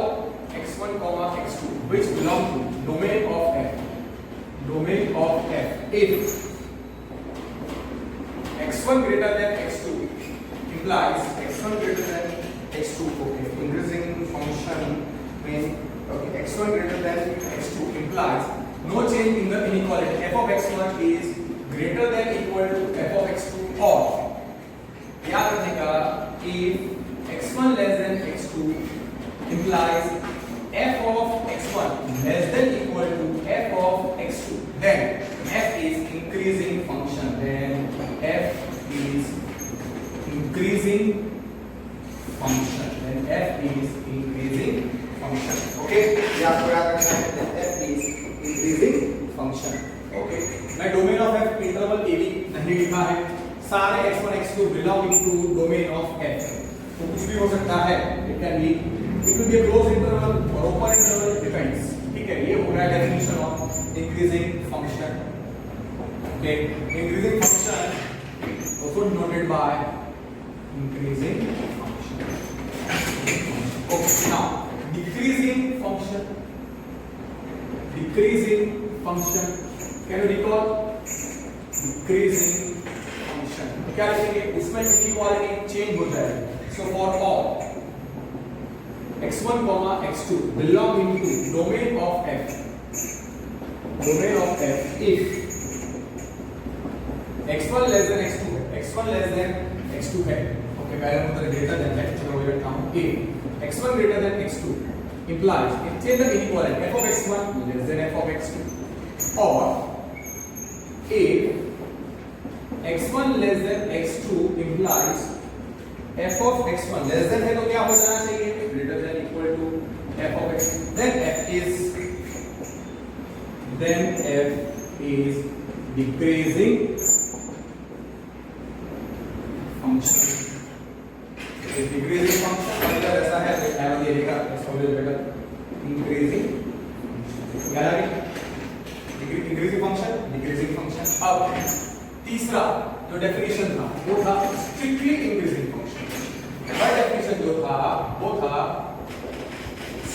x1, x2 which belong to domain of f, domain of f, if x1 greater than x2 implies x1 greater than x2. Okay, increasing function mean okay, x1 greater than x2 implies no change in the inequality. f of x1 is greater than equal to f of x2, or याद रखने का if x1 less than x2 implies f of x1 less than equal to f of x2, then f is increasing function. Then f is increasing function. Then f is increasing function. Okay, ये आपको याद रखना है. Then f is increasing function. Okay, मैं domain of f interval a b नहीं लिखा है. सारे x1 x2 belong to domain of f. तो कुछ भी हो सकता है. It can be, it will be a closed interval or open interval, depends. ठीक है, ये हो रहा है definition of increasing function. Okay, increasing function also denoted by increasing function. Okay, now decreasing function. Decreasing function. Can you recall? Decreasing function. क्या लिखेंगे? उसमें inequality change हो जाएगी. So for all x1, x2 belong into domain of f. Domain of f if x1 less than x2 है, x1 less than x2 है. Okay, पहले मतलब greater than है. चलो ये लिखता हूँ. if x1 greater than x2 implies if change the inequality f of x1 less than f of x2, or if x1 less than x2 implies f of x1 less than है तो क्या हो जाना चाहिए? greater than equal to f of x2. Then f is decreasing function. If decreasing function मतलब ऐसा है तो एरो दे देगा, इसको भी बेटा increasing. क्या लगे? decreasing function. अब तीसरा जो डेफिनेशन था वो था स्ट्रिक्टली इंक्रीजिंग फंक्शन। पहला डेफिनेशन जो था वो था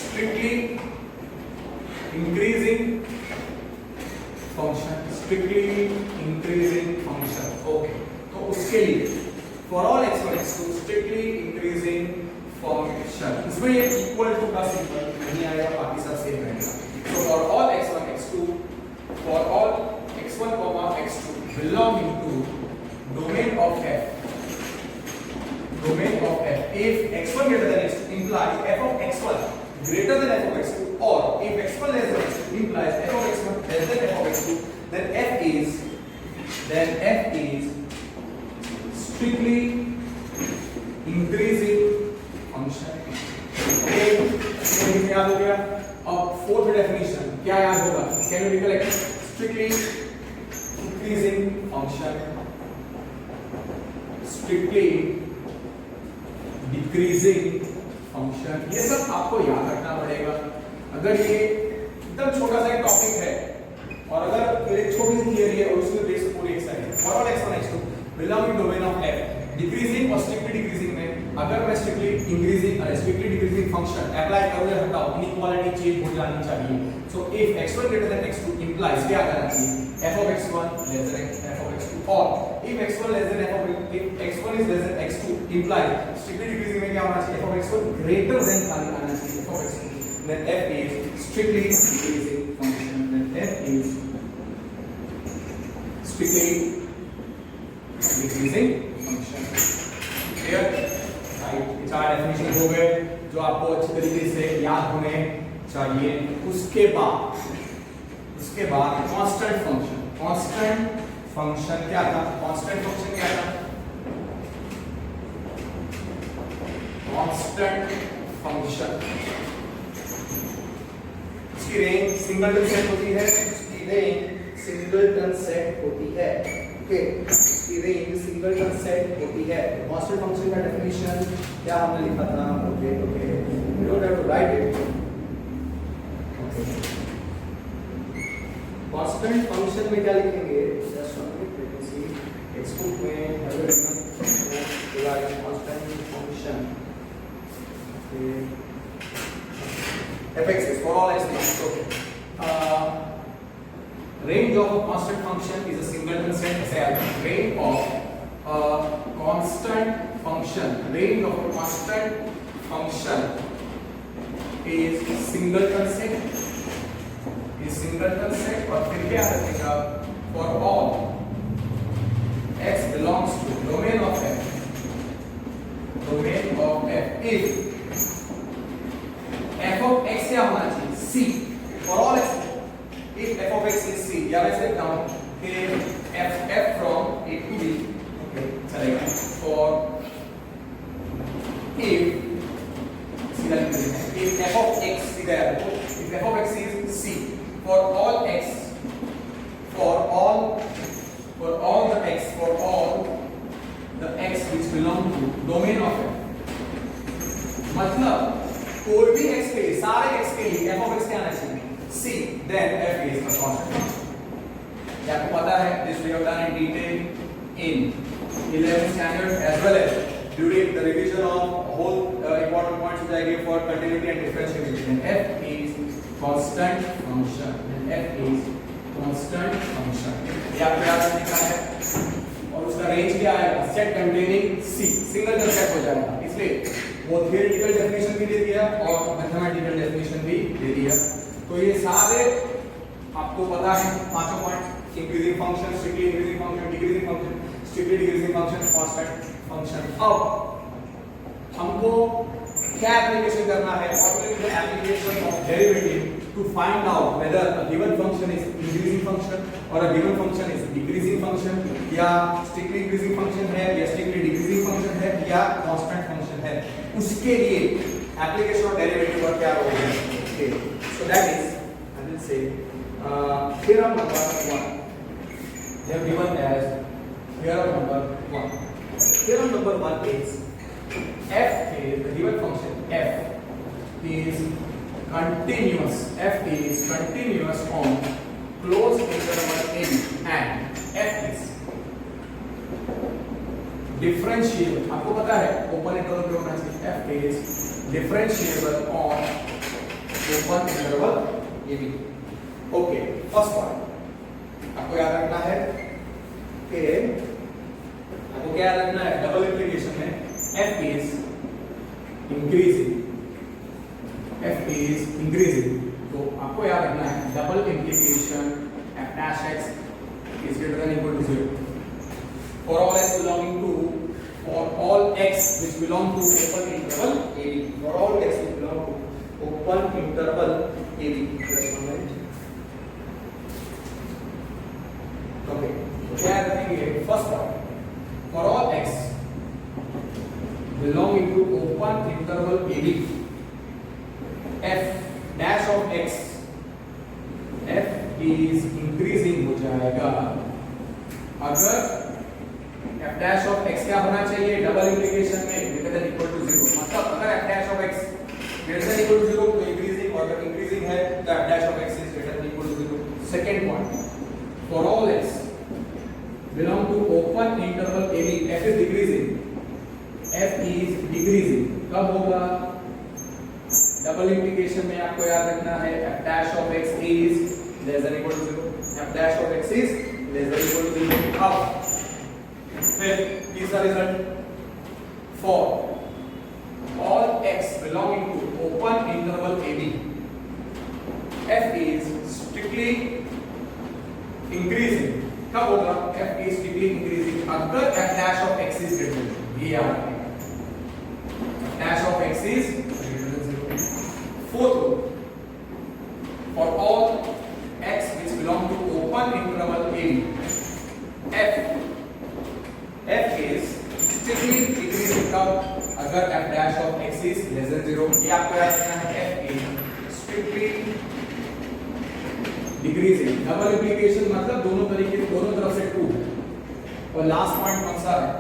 strictly increasing function, strictly increasing function. Okay, तो उसके लिए for all x1 x2 strictly increasing function, इसमें ये इक्वल टू का सिंबल नहीं आएगा, बाकी सब सेम रहेगा। तो for all x1 x2, for all x1 x2 belonging to domain of f, domain of f, if x1 greater than x2 implies f of x1 greater than f of x2, or if x1 less than x2 implies f of x1 less than f of x2, then f is strictly increasing function। Okay, तो ये याद हो गया। अब fourth definition क्या याद होगा? Can you recollect? Strictly increasing function, strictly decreasing function, ये सब आपको याद रखना पड़ेगा। अगर ये एकदम छोटा सा एक टॉपिक है और अगर एक छोटी सी थियरी है और उसमें बेस पूरी एक्सरसाइज है, for all x1 x2 belong in domain of f, decreasing और स्ट्रिक्टली डिक्रीजिंग में अगर मैं स्ट्रिक्टली इंक्रीजिंग और स्ट्रिक्टली डिक्रीजिंग फंक्शन अप्लाई करूं या हटाऊं, इनइक्वालिटी चेंज हो जानी चाहिए। So if x1 greater than x2 implies क्या करना चाहिए? f of x1 less than f of x2, or if x1 less than f of if x1 is less than x2 implies strictly decreasing में क्या होना चाहिए? f of x1 greater than खाली आना चाहिए f of x2, then f is strictly decreasing function, then f is strictly decreasing function। Clear? Right, चार definition हो गए जो आपको अच्छी तरीके से याद होने चाहिए। उसके बाद कांस्टेंट फंक्शन, कांस्टेंट फंक्शन क्या था? कांस्टेंट फंक्शन क्या था? कांस्टेंट फंक्शन उसकी रेंज सिंगलटन सेट होती है, उसकी रेंज सिंगलटन सेट होती है। ओके, इसकी रेंज सिंगलटन सेट होती है। कांस्टेंट फंक्शन का डेफिनेशन क्या हमने लिखा था? Okay, you don't have to write it. Constant function में क्या लिखेंगे? Just one minute, let me see. Textbook में have written constant function fx is for all x. Okay, range of a constant function is a singleton set SL. Range of a constant function, range of a constant function is singleton set, is singleton set। और फिर क्या रखेगा? for all x belongs to domain of f, domain of f if f of x क्या होना चाहिए? c, for all x if f of x is c, या वैसे लिखता कि f from a to b, okay चलेगा। for if सीधा लिख देते हैं, if f of x सीधा है तो if f of x is c for all x, for all the x, for all the x which belong to domain of f, मतलब कोई भी x के लिए, सारे x के लिए f of x क्या आना चाहिए? c, then f is a constant function। ये आपको पता है, this we have done in detail in 11th standard as well as during the revision of whole important points which I gave for continuity and differentiation। f is constant function, f is constant function। ये आपको याद रखना है। और उसका range क्या आएगा? Set containing c, single set हो जाएगा। इसलिए वो थियोरेटिकल डेफिनेशन भी दे दिया और मैथमेटिकल डेफिनेशन भी दे दिया। तो ये सारे आपको पता है पांचों point, increasing function, strictly increasing function, decreasing function, strictly decreasing function, constant function. अब हमको क्या एप्लीकेशन करना है? Application of derivative to find out whether a given function is increasing function or a given function is decreasing function, या strictly increasing function है या strictly decreasing function है या constant function है। उसके लिए application of derivative का क्या रोल है? Okay, so that is, I will say theorem number 1 they have given as theorem number 1। theorem number 1 is f is the given function f is continuous, f is continuous on closed interval a and f is differentiable, आपको पता है open interval पे होना चाहिए, f is differentiable on open interval AB. Okay, first point आपको याद रखना है कि आपको क्या याद रखना है, डबल इंप्लीकेशन में f is increasing, तो आपको याद रखना है double implication f dash x is greater than equal to 0 for all x belonging to open interval AB, for all x which belong to open interval AB. Just one minute. Okay, क्या रखेंगे, first point, for all x belonging to open interval AB, f dash of x, f is increasing हो जाएगा अगर f dash of x क्या होना चाहिए, double implication में greater than equal to 0, मतलब अगर f dash of x greater than equal to 0 तो इंक्रीजिंग, और अगर इंक्रीजिंग है तो f dash of x is greater than equal to 0. Second point, for all x belong to open interval AB, f is decreasing, कब होगा, double implication में आपको याद रखना है f dash of x is less than equal to 0, f dash of x is less than equal to 0. अब फिर तीसरा result, for all x belonging to open interval AB, f is strictly increasing, कब होगा, f is strictly increasing अगर f dash of x is greater than 0, ये याद रखना, f dash of x is greater than 0. Fourth rule, for all x which belong to open interval AB, f is strictly decreasing कब, अगर f dash of x is less than 0, ये आपको याद रखना है, f is strictly decreasing, double implication मतलब दोनों तरीके, दोनों तरफ से ट्रू है. और लास्ट पॉइंट कौन सा है,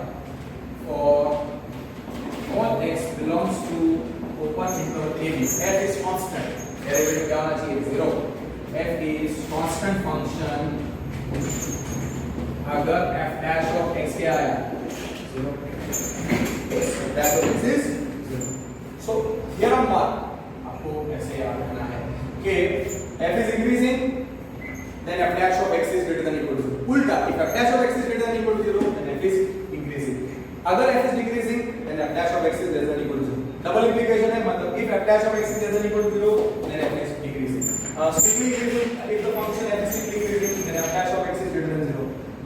for all x belongs to open interval AB, f is constant, derivative क्या होना चाहिए, 0, f is constant function अगर f dash of x क्या आया, 0, f dash of x is 0. so here on mark आपको ऐसे याद रखना है कि f is increasing then f dash of x is greater than equal to 0. उल्टा, if f dash of x is greater than equal to 0 then f is increasing, अगर f is decreasing then f dash of x is less than equal to 0. Double implication है, मतलब if f dash of x is less than equal to 0 then f is decreasing. Strictly increasing, if the function f is strictly increasing then f dash of x is greater than 0.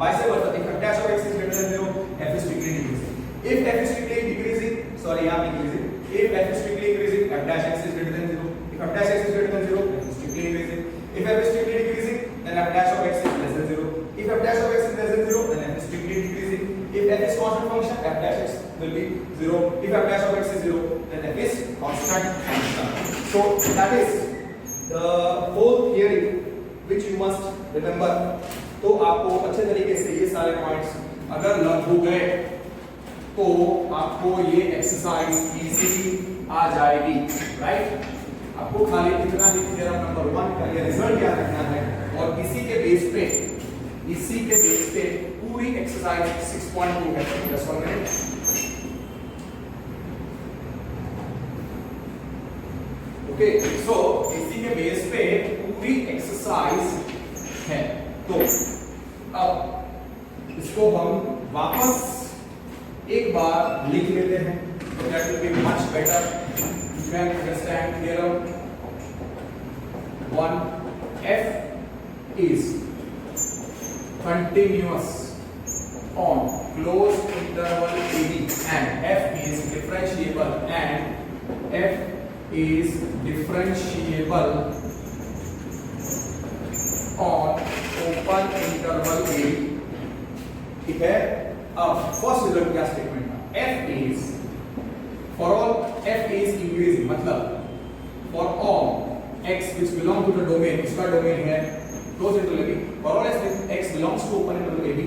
Vice versa, if f dash of x is greater than 0 f is strictly decreasing. If f is strictly decreasing, sorry यहाँ increasing, if f is strictly increasing f dash x is greater than 0. If f dash x is greater than 0 f is strictly increasing. If f is strictly decreasing then f dash of x is less than 0. If f dash of x is less than 0 then f is strictly decreasing. If f is constant function f dash x will be 0. If f dash of x is 0 then f is constant function. So that is the whole theory which you must remember. तो आपको अच्छे तरीके से ये सारे points अगर learn हो गए तो आपको ये एक्सरसाइज इजीली आ जाएगी, राइट. आपको खाली इतना ही थ्योरम नंबर 1 का ये रिजल्ट याद रखना है और इसी के बेस पे पूरी एक्सरसाइज 6.2 है. Just 1 minute. ओके, सो इसी के बेस पे पूरी एक्सरसाइज है. तो अब इसको हम वापस एक बार लिख लेते हैं, तो that will be much better. You can understand theorem 1. f is continuous on closed interval AB and f is differentiable on open interval AB. ठीक है. अब फर्स्ट रिजल्ट क्या स्टेटमेंट था, f is for all f is increasing, मतलब for all x which belong to the domain, इसका domain है closed interval AB, for all x belongs to open interval AB,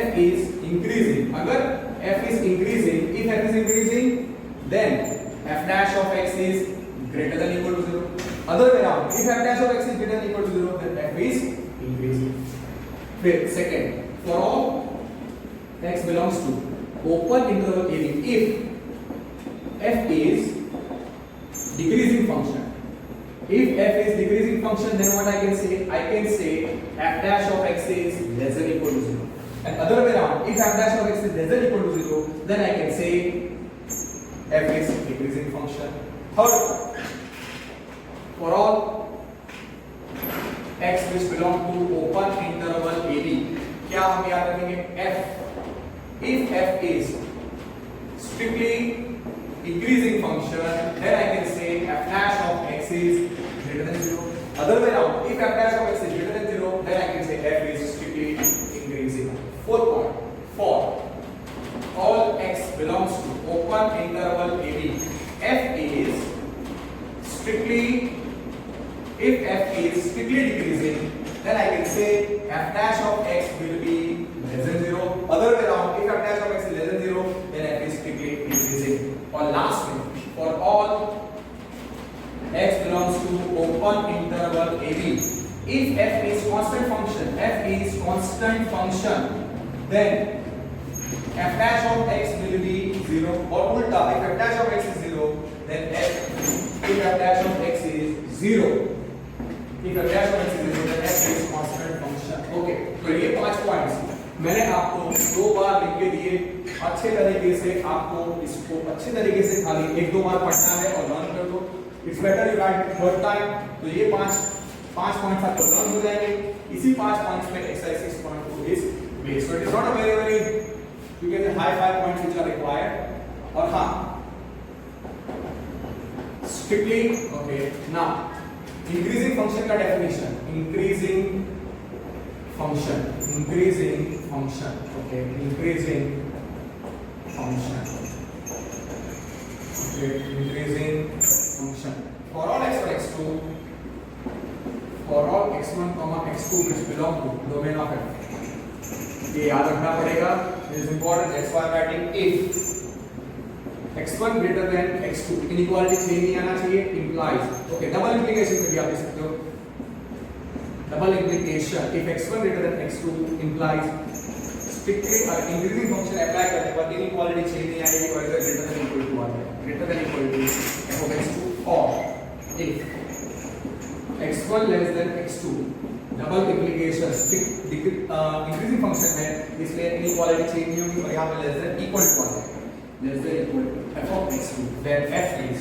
f is increasing. अगर f is increasing, if f is increasing then f dash of x is greater than equal to 0. Other way around, if f dash of x is greater than equal to 0 then f is increasing. फिर second, for all x belongs to open interval AB if f is decreasing function. If f is decreasing function, then what I can say? I can say f dash of x is less than equal to 0. And other way around, if f dash of x is less than equal to 0, then I can say f is decreasing function. Third, for all x which belong to open interval AB, क्या हम याद रखेंगे? f, if f is strictly increasing function, then I can say f dash of x is greater than 0. Other way around, if f dash of x is greater than 0, then I can say f is strictly increasing. Fourth point, for all x belongs to open interval AB, f is strictly, if f is strictly decreasing, then I can say f dash of x will be less than 0. Other way around, if f dash of x is less than 0, then f is strictly increasing. Or last one, for all x belongs to open interval AB, if f is constant function, then f dash of x will be 0. Or ulta, if f dash of x is 0, then if f dash of x is 0, if f dash of x is 0, then f is constant function. Okay, तो ये 5 points मैंने आपको 2 बार लिख के दिए. अच्छे तरीके से आपको इसको अच्छे तरीके से खाली 1-2 बार पढ़ना है और लर्न कर दो. It's better you right third time. तो ये 5 पॉइंट्स आपको लर्न हो जाएंगे. इसी 5 पॉइंट्स में exercise 6.2 is based. So it is not a very you can say high 5 points which are required. और हां, strictly okay. Now increasing function का definition. Increasing function, okay, increasing function for all x1 x2, for all x1 x2 which belong to domain of f. ये याद रखना पड़ेगा. It is important. That's why writing if x1 greater than x2, inequality change नहीं आना चाहिए. Implies, okay, double implication में भी आप देख सकते हो. Double implication, if x1 greater than x2 implies strictly increasing function apply करने पर inequality change नहीं आएगी और इधर greater than equal to आ जाएगा. Greater than equal to f of x2. or if x1 less than x2, double implication strict increasing function है इसलिए inequality change नहीं होगी और यहाँ पे less than equal to आ जाएगा. Less than equal to f of x2, then f is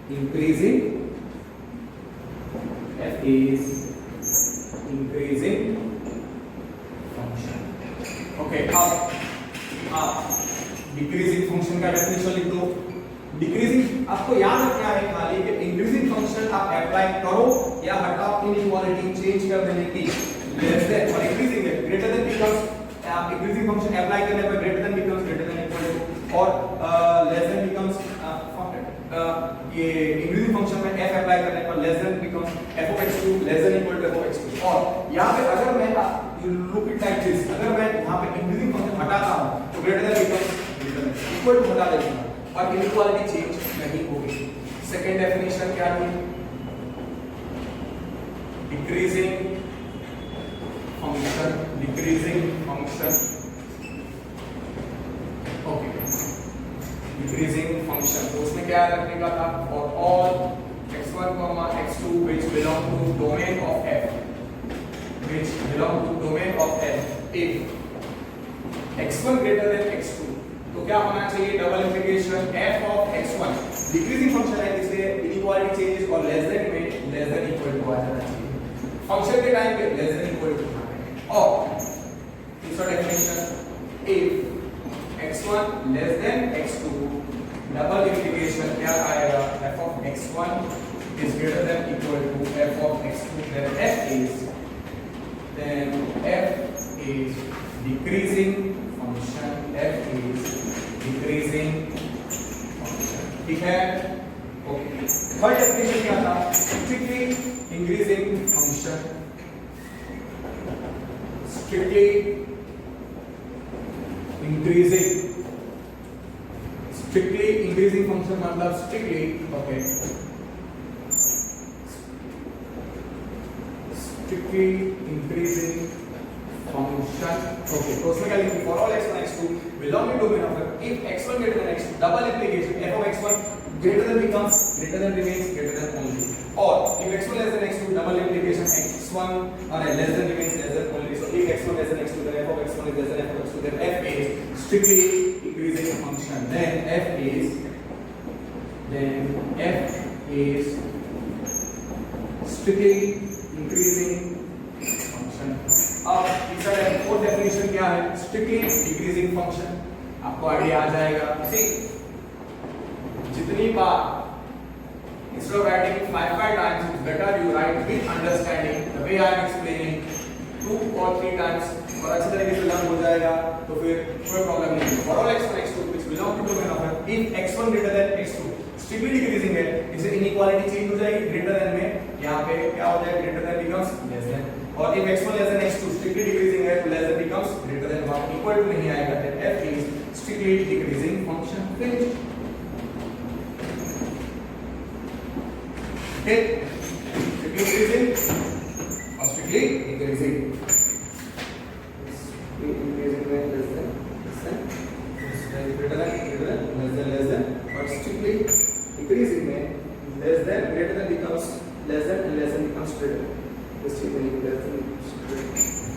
increasing, f is increasing function. Okay, अब decreasing function का definition लिख दो. Decreasing आपको याद रखना है खाली कि increasing function आप अप्लाई करो या हटाओ inequality चेंज कर देने की. less than और increasing है greater than becomes increasing function apply करने पर greater than becomes greater than equal to और less than becomes ये इंक्रीजिंग फंक्शन में f अप्लाई करने पर less than becomes f of x2 less than equal to f of x2. और यहां पे अगर मैं you look it like this, अगर मैं यहां पे इंक्रीजिंग फंक्शन हटाता हूं तो greater than becomes greater than equal to हटा देता हूं और इनइक्वालिटी चेंज नहीं होगी. सेकंड डेफिनेशन क्या है? Decreasing function. Okay, decreasing function. तो उसमें क्या रखने का था? For all x1, x2 which belong to domain of f, if x1 greater than x2, तो क्या होना चाहिए? Double integration f of x1 decreasing function है इसलिए इनइक्वालिटी चेंजेस और लेस देन में लेस देन इक्वल टू आ जाना चाहिए. फंक्शन के टाइम पे लेस देन इक्वल टू आना है. और तीसरा definition if x1 less than x2, double integration क्या आएगा? f of x1 is greater than equal to f of x2, then f is decreasing function. ठीक है? ओके. थर्ड डेफिनेशन क्या था? strictly increasing function. strictly increasing function मतलब strictly okay, strictly increasing function. Okay, तो उसमें क्या लिखेंगे, for all x1 x2 belonging to domain of f, if x1 greater than x2, double implication f of x1 greater than becomes greater than remains greater than only, or if x1 less than x2, double implication x1 or less than remains less than only. So if x1 less than x2, then f of x1 is less than f of x2, then f is strictly increasing function, then f is strictly increasing function। अब तीसरा fourth definition क्या है, strictly decreasing function. आपको idea आ जाएगा, जितनी बार instead of writing 5 times, it's better you write with understanding the way I am explaining 2 or 3 times, और अच्छी तरीके से लर्न हो जाएगा, तो फिर कोई प्रॉब्लम नहीं है। For all x1 x2 which belong to domain of f, if x1 greater than x2 strictly decreasing है, इससे इनइक्वालिटी चेंज हो जाएगी, ग्रेटर देन में यहाँ पे क्या हो जाएगा, greater than becomes less than, और if x1 less than x2 strictly decreasing है तो less than becomes greater then, वहां इक्वल टू नहीं आएगा, then f is strictly decreasing function। Finish. Okay, strictly increasing or strictly decreasing, increasing में less than greater than less than, और strictly increasing में less than greater than becomes less than and less than becomes greater, this चीज नहीं less than,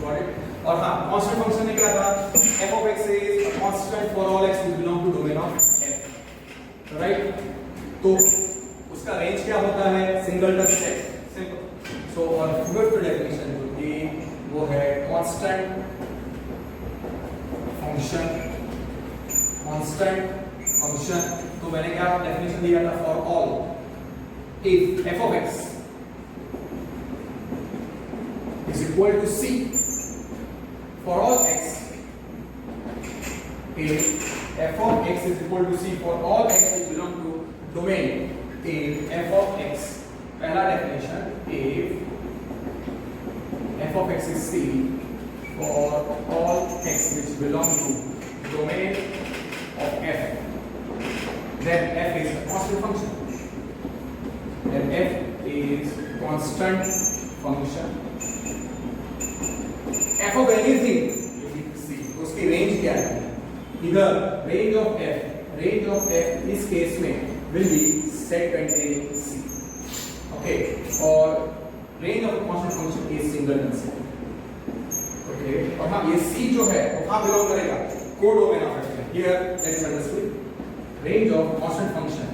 got it। और हाँ, constant function में क्या था, f of x is a constant for all x which belong to domain of f, right। तो उसका range क्या होता है, सिंगलटन सेट, सिंपल। सो और फिफ्थ डेफिनेशन जो थी वो है कांस्टेंट फंक्शन। तो मैंने क्या डेफिनेशन दिया था, for all if f of x is equal to c for all x, if f of x is equal to c for all x which belong to domain, if f of x, पहला definition, if f of x is c for all x which belong to domain of f, then f is a constant function, then f is constant function, f of anything c, उसकी range क्या है, इधर range of f इस case में will be set containing c, okay, और range of constant function is singleton set, okay। और हाँ, ये c जो है वो कहाँ बिलोंग करेगा, कोडोमेन ऑफ f में। Here that is understood, range of constant function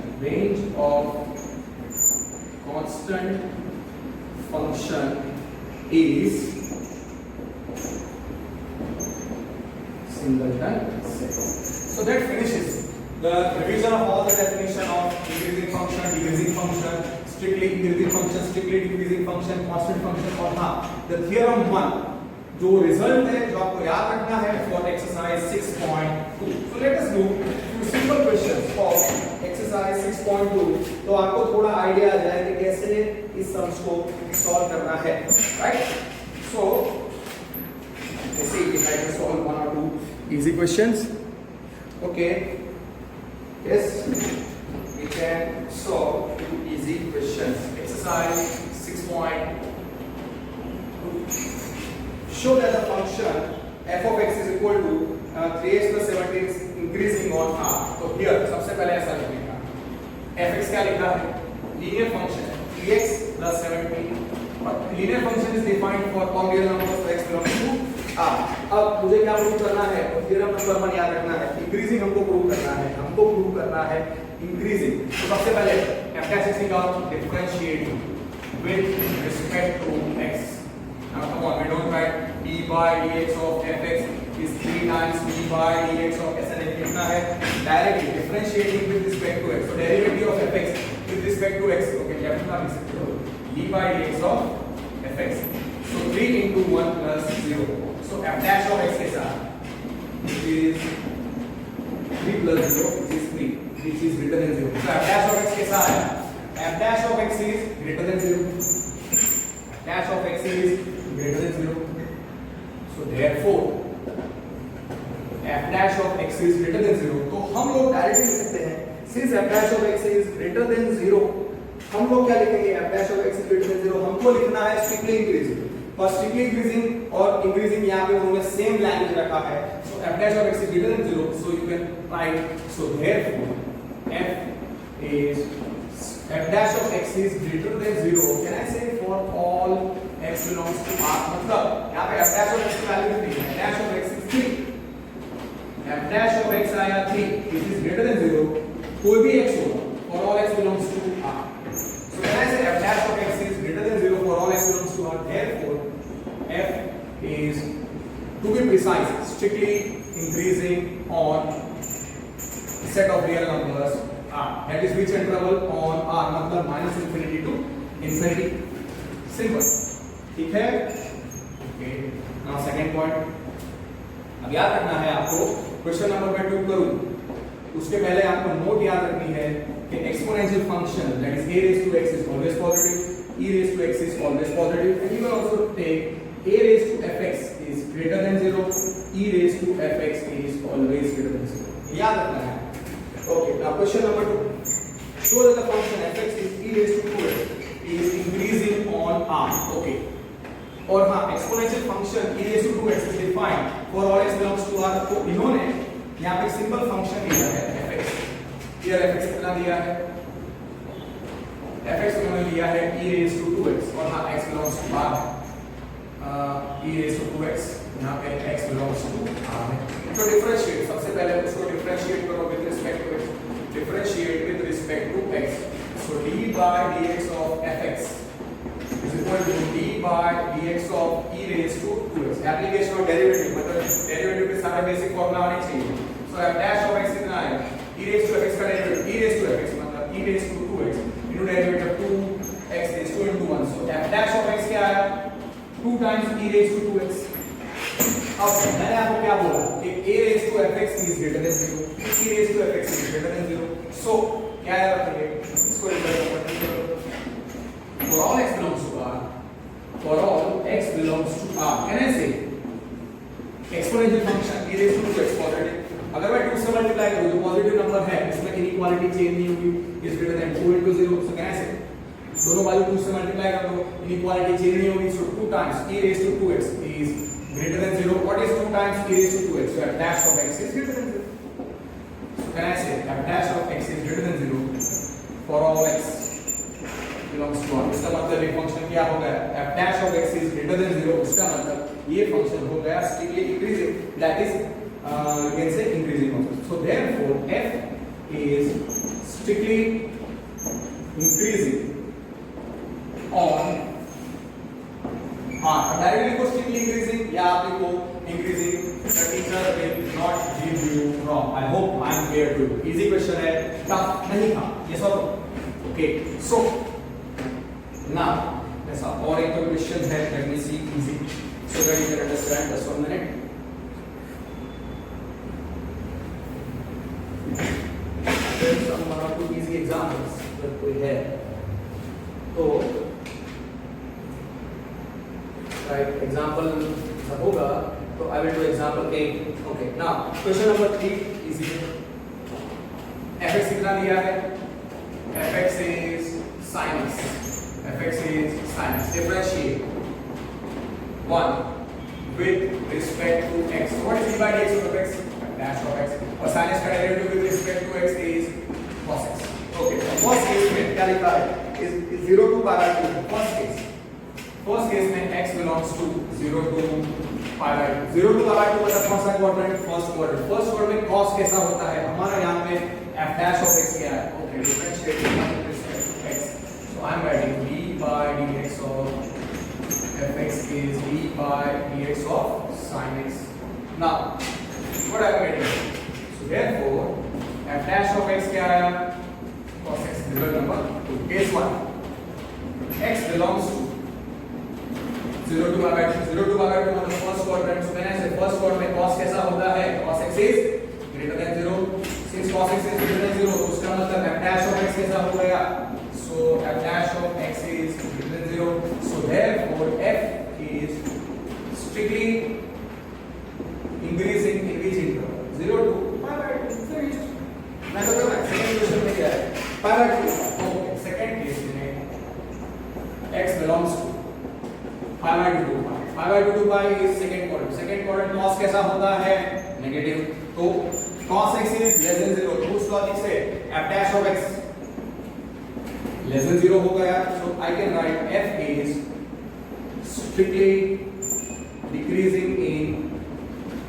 is singleton set। So that finishes the revision of all the definition of increasing function, decreasing function, strictly increasing function, strictly decreasing function, constant function। और हाँ, the theorem 1 जो result है जो आपको याद रखना है for exercise 6.2। So let us do few simple questions for exercise 6.2, तो आपको थोड़ा आइडिया आ जाए कि कैसे इस सम्स को सॉल्व करना है, right? So let's see if I can solve 1 or 2 easy questions, okay। Yes, we can solve 2 easy questions. Exercise 6.2. Show that the function f of x is equal to 3x plus 17 is increasing on r। तो here सबसे पहले ऐसा लिखेगा, f(x) क्या लिखा है, linear function 3x plus 17, और linear function is defined for all real numbers for x belongs to r। अब मुझे क्या प्रूव करना है, थ्योरम नंबर 1 याद रखना है, इंक्रीजिंग हमको प्रूव करना है इंक्रीजिंग। तो सबसे पहले f dash x का differentiate with respect to x। Now come on, we don't write d by dx of fx is 3 times d by dx of ऐसा नहीं लिखना है, directly differentiating with respect to x। So derivative of fx with respect to x, okay, क्या लिख सकते हो, d by dx of fx। So 3 into 1 plus 0, so f dash of x is which is 3 plus 0 which is 3, which is greater than 0। So f dash of x कैसा है, f dash of x is greater than 0, f dash of x is greater than 0। So therefore f dash of x is greater than 0, तो हम लोग directly लिख सकते हैं, since f dash of x is greater than 0, हम लोग क्या लिखेंगे, f dash of x is greater than 0 हमको लिखना है strictly increasing। पर स्ट्रिक्टली इंक्रीजिंग और इंक्रीजिंग यहाँ पे उन्होंने सेम लैंग्वेज रखा है. सो f dash of x is greater than 0, so you can write, so therefore f dash of x is greater than 0. Can I say for all x belongs to R? मतलब यहाँ पे f dash of x की value कितनी है? f dash of x is 3. f dash of x आया 3, this is greater than 0. कोई भी x होगा for all x belongs to R. So can I say f dash of x is greater than 0 for all x belongs to R? Therefore f is, to be precise, strictly increasing on set of real numbers R. That is which interval on R? मतलब minus infinity to infinity. Simple. ठीक है? Okay. Now second point. अब याद रखना है आपको, question number मैं 2 करूं उसके पहले आपको नोट याद रखनी है कि exponential function that is a raised to x is always positive, e raised to x is always positive, and you can also take a raised to fx is greater than 0, e raised to fx is always greater than 0. याद रखना है. Okay, now question number 2. Show that the function fx is e raised to 2x is increasing on R. Okay. और हाँ, exponential function e raised to 2x is defined for all x belongs to R. तो इन्होंने यहाँ पे simple function दिया है fx. Here fx कितना दिया है? fx उन्होंने लिया है e raised to 2x और हाँ x belongs to R. e raised to 2x यहाँ पे x belongs to R है. तो डिफरेंशिएट, सबसे पहले उसको डिफरेंशिएट करो with respect to x. Differentiate with respect to x. So d by dx of fx is equal to d by dx of e raised to 2x. Application of derivative, मतलब derivative के सारे basic formula आने चाहिए. So f dash of x कितना है? e raised to fx का derivative e raised to fx मतलब e raised to 2x into derivative 2x raised to into 1. So f dash of x क्या आया? 2 times e raised to 2x. अब मैंने आपको क्या बोला कि a raised to fx is greater than 0, e raised to fx is greater than 0. So क्या याद रखेंगे? इसको रिप्लेस करो. For all x belongs to R, for all x belongs to R, can I say exponential function e raised to 2x positive. अगर मैं 2 से multiply करूं तो पॉजिटिव नंबर है, इसमें इनइक्वालिटी चेंज नहीं होगी, इज ग्रेटर देन 2 into 0. सो कैसे दोनों बाजू 2 से मल्टीप्लाई कर दो, इनइक्वालिटी चेंज नहीं होगी. सो 2 times e raised to 2x is greater than 0. What is 2 times e raised to 2x? So f dash of x is greater than 0. So can I say f dash of x is greater than 0 for all x belongs to R? इसका मतलब ये function क्या हो गया? f dash of x is greater than 0. इसका मतलब ये function हो गया strictly increasing, that is you can say increasing also. So therefore f is strictly increasing on R. Directly को strictly increasing या आप लिखो increasing. The teacher will not give you wrong. I hope I am clear to you. Easy question है, tough नहीं था. Yes or no? Okay. So now ऐसा और एक question है, let me see easy so that you can understand. Just 1 minute. Some one or two easy examples that we have. तो right example सब होगा तो I will do example A. Okay. Now question number 3 easy. fx कितना दिया है? fx is sin x. fx is sin x. Differentiate 1 with respect to x. What is e by dx of fx? Dash of x. और sin x का derivative with respect to x is cos x. Okay. First case में क्या लिखा है? is 0 to pi by 2. First case में x belongs to 0 to pi by 2. 0 to pi by 2 मतलब कौन सा quadrant? First quadrant. First quadrant में cos कैसा होता है? हमारा यहाँ पे f dash of x क्या है? Okay. Differentiate with respect to x. So I am writing d by dx of fx is d by dx of sin x. Now what I am getting? So therefore f dash of x क्या आया? cos x. Result number 2. Case 1. x belongs to 0 to pi by 2. 0 to pi by 2 मतलब first quadrant. So when I say first quadrant में cos कैसा होता है? cos x is greater than 0. Since cos x is greater than 0, तो उसका मतलब f dash of x कैसा हो गया? So f dash of x is greater than 0. So therefore f is strictly increasing in which interval? 0 to pi by 2. Finished. मैं तो कहूँगा second question में क्या है? pi by 2. Okay. Second case में x belongs to pi by 2 पाई, pi by 2 pi is second quadrant, second quadrant cos कैसा होता है नेगेटिव, तो cos x is less than 0, तो उस लॉजिक से f dash of x less than 0 हो गया, so I can write f is strictly decreasing in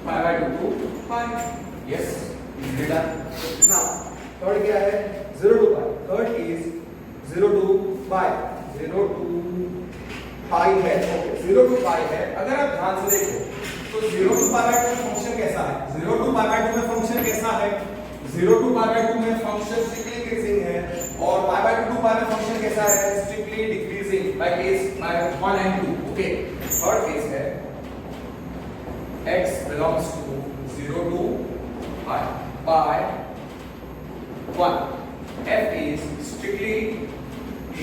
pi by 2 to pi. Yes, it's done. Now third क्या है 0 to pi, third is 0 to pi, 0 to pi है, okay 0 to pi है। अगर आप ध्यान से देखो तो 0 to pi by 2 में फंक्शन कैसा है, 0 to pi by 2 में फंक्शन कैसा है, 0 to pi by 2 में फंक्शन स्ट्रिक्टली इंक्रीजिंग है और pi by 2 to pi में फंक्शन कैसा है, strictly decreasing by case by 1 and 2, okay. Third case है x belongs to 0 to pi by 1, f is strictly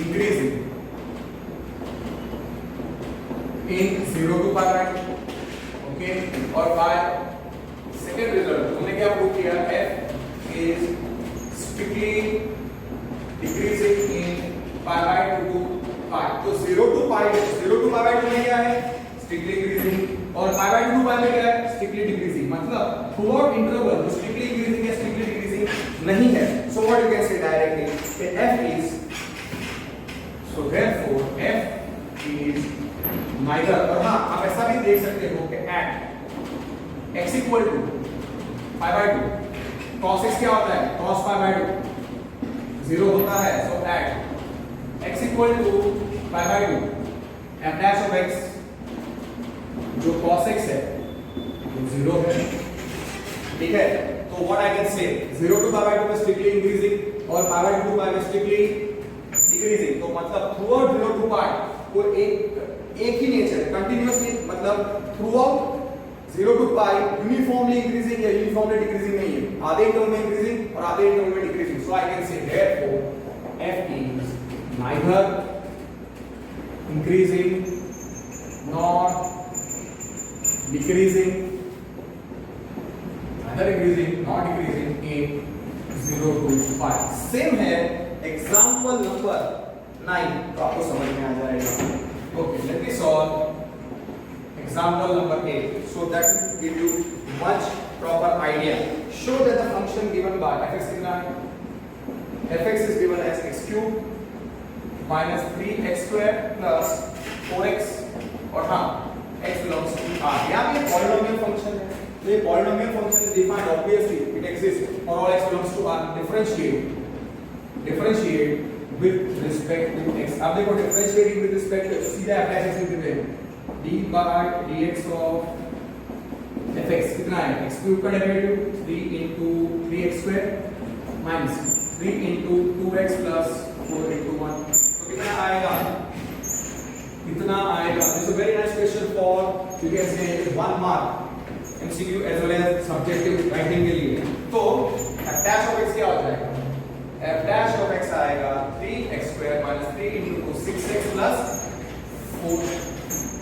increasing in 0 to pi by 2, okay, और by second result हमने क्या prove किया, f is strictly decreasing in pi by 2 to pi, तो 0 to pi by 2 में क्या है strictly increasing और pi by 2 to pi में क्या है strictly decreasing, मतलब throughout interval जो strictly increasing या strictly decreasing नहीं है, so what you can say directly कि f is, so therefore f is neither, और हाँ आप ऐसा भी देख सकते हो कि at x equal to pi by 2 cos x क्या होता है, cos pi by 2 0 होता है, so at x equal to pi by 2 f dash of x जो cos x है वो 0 है, ठीक है, तो what I can say 0 to pi by 2 में strictly increasing और pi by 2 to pi में strictly decreasing, तो मतलब throughout 0 to pi को एक ही नेचर है, कंटिन्यूअसली, मतलब throughout 0 to pi uniformly increasing या यूनिफॉर्मली डिक्रीजिंग नहीं है, आधे टर्म में इंक्रीजिंग और आधे टर्म में decreasing, so I can say therefore f is neither increasing nor decreasing, neither increasing nor decreasing in 0 to pi। Same है एग्जांपल नंबर 9, तो आपको समझ में आ जाएगा। Okay, let me solve example number 8 so that will give you much proper idea। Show that the function given by fx कितना है, fx is given as x cube minus 3x square plus 4x और हाँ x belongs to r, यहाँ पे polynomial function है, तो ये polynomial function is defined obviously, it exists for all x belongs to r, differentiate with respect to x। अब देखो differentiating with respect to x, सीधा अप्लाई कर सकते हैं, d by dx of fx कितना है, x cube का derivative 3 into 3x square minus 3 into 2x plus 4 into 1, तो कितना आएगा, this is a very nice question for, you can say 1 mark MCQ as well as subjective writing के लिए, तो f dash of x क्या हो जाएगा, f dash of x आएगा 3x square minus 3 into 2 6x plus 4।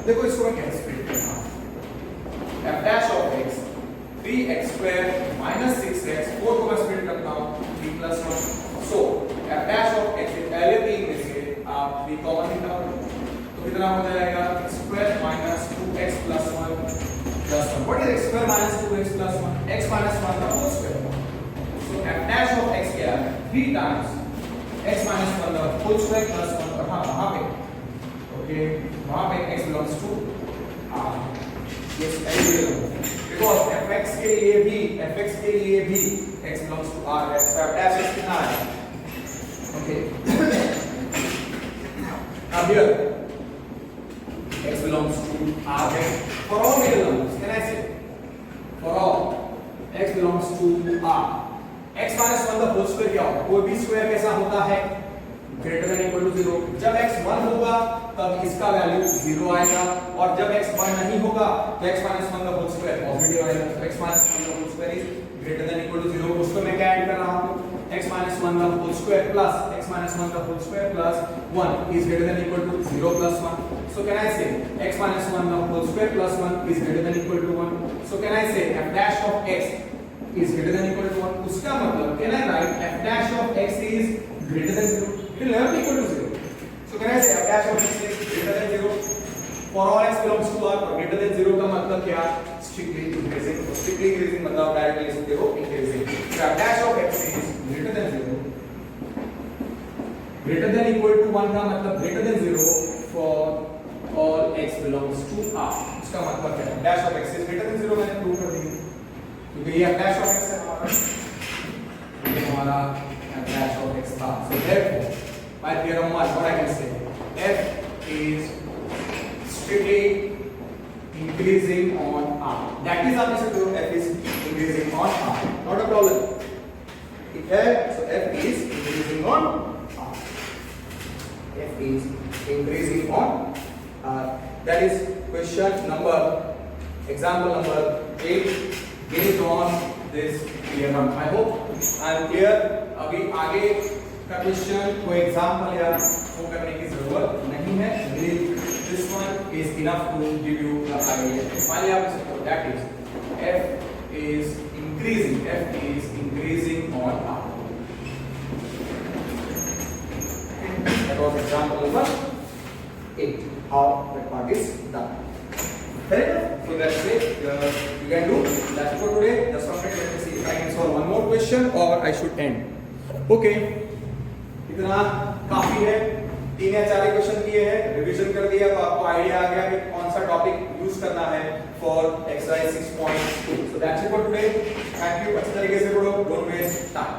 देखो इसको मैं कैसे स्प्लिट करता हूँ, f dash of x 3x square minus 6x, 4 को मैं स्प्लिट करता हूँ 3 plus 1, so f dash of x पहले तीन में से आप 3 कॉमन निकालो तो कितना हो जाएगा x square minus 2x plus 1 plus 1। What is x square minus 2x plus 1? x minus 1 का whole square, so f dash of x क्या है 3 times x minus 1 का whole square plus 1, और हाँ वहाँ पे ओके वहाँ पे x belongs to r, yes because fx के लिए भी x belongs to r है, so f dash x कितना है, okay अब here x belongs to r है, for all real numbers can I say for all x belongs to r, x minus 1 का whole square क्या होगा, कोई भी स्क्वायर कैसा होता है ग्रेटर देन इक्वल टू 0, जब x 1 होगा तब इसका वैल्यू 0 आएगा और जब x 1 नहीं होगा तो x minus 1 का होल स्क्वायर पॉजिटिव आएगा, तो x minus 1 का whole square is greater than equal to 0, उसको मैं क्या ऐड कर रहा हूं x minus 1 का whole square plus x minus 1 का whole square plus 1 is greater than equal to 0 plus 1, so can I say x minus 1 का whole square plus 1 is greater than equal to 1, so can I say f dash of x is greater than equal to 1, उसका मतलब can I write f dash of x is greater than 0, it will never be equal to 0, so can I say f dash of x is greater than 0, For all x belongs to R, for greater than 0 का मतलब क्या? Strictly increasing. So strictly increasing मतलब directly लिख सकते हो increasing. So dash of x is greater than 0. Greater than equal to 1 का मतलब greater than 0 for all x belongs to R. इसका मतलब क्या है? Dash of x is greater than 0 मैंने प्रूव कर दिया. क्योंकि ये dash of x है हमारा. ये हमारा dash of x था. So therefore, by theorem 1, what I can say? F is strictly increasing on R. That is आप लिख सकते हो F is increasing on R. Not a problem. ठीक है? So F is increasing on R. F is increasing on R. That is question number, example number 8 based on this theorem. I hope I am clear. अभी आगे का question कोई example या वो करने की जरूरत नहीं है. This one is enough to give you the idea. Finally, आप इसको that is f is increasing on R. That was example number 8. How that part is done. Fair enough? So that's it. You can do. That's for today. Just one minute. Let me see if I can solve one more question or I should end. Okay. इतना काफी है. 3 या 4 question किए हैं, revision कर दिया तो आपको आइडिया आ गया कि कौन सा टॉपिक यूज करना है for exercise 6.2. So that's it for today. Thank you. अच्छे तरीके से पढ़ो, डोंट वेस्ट टाइम.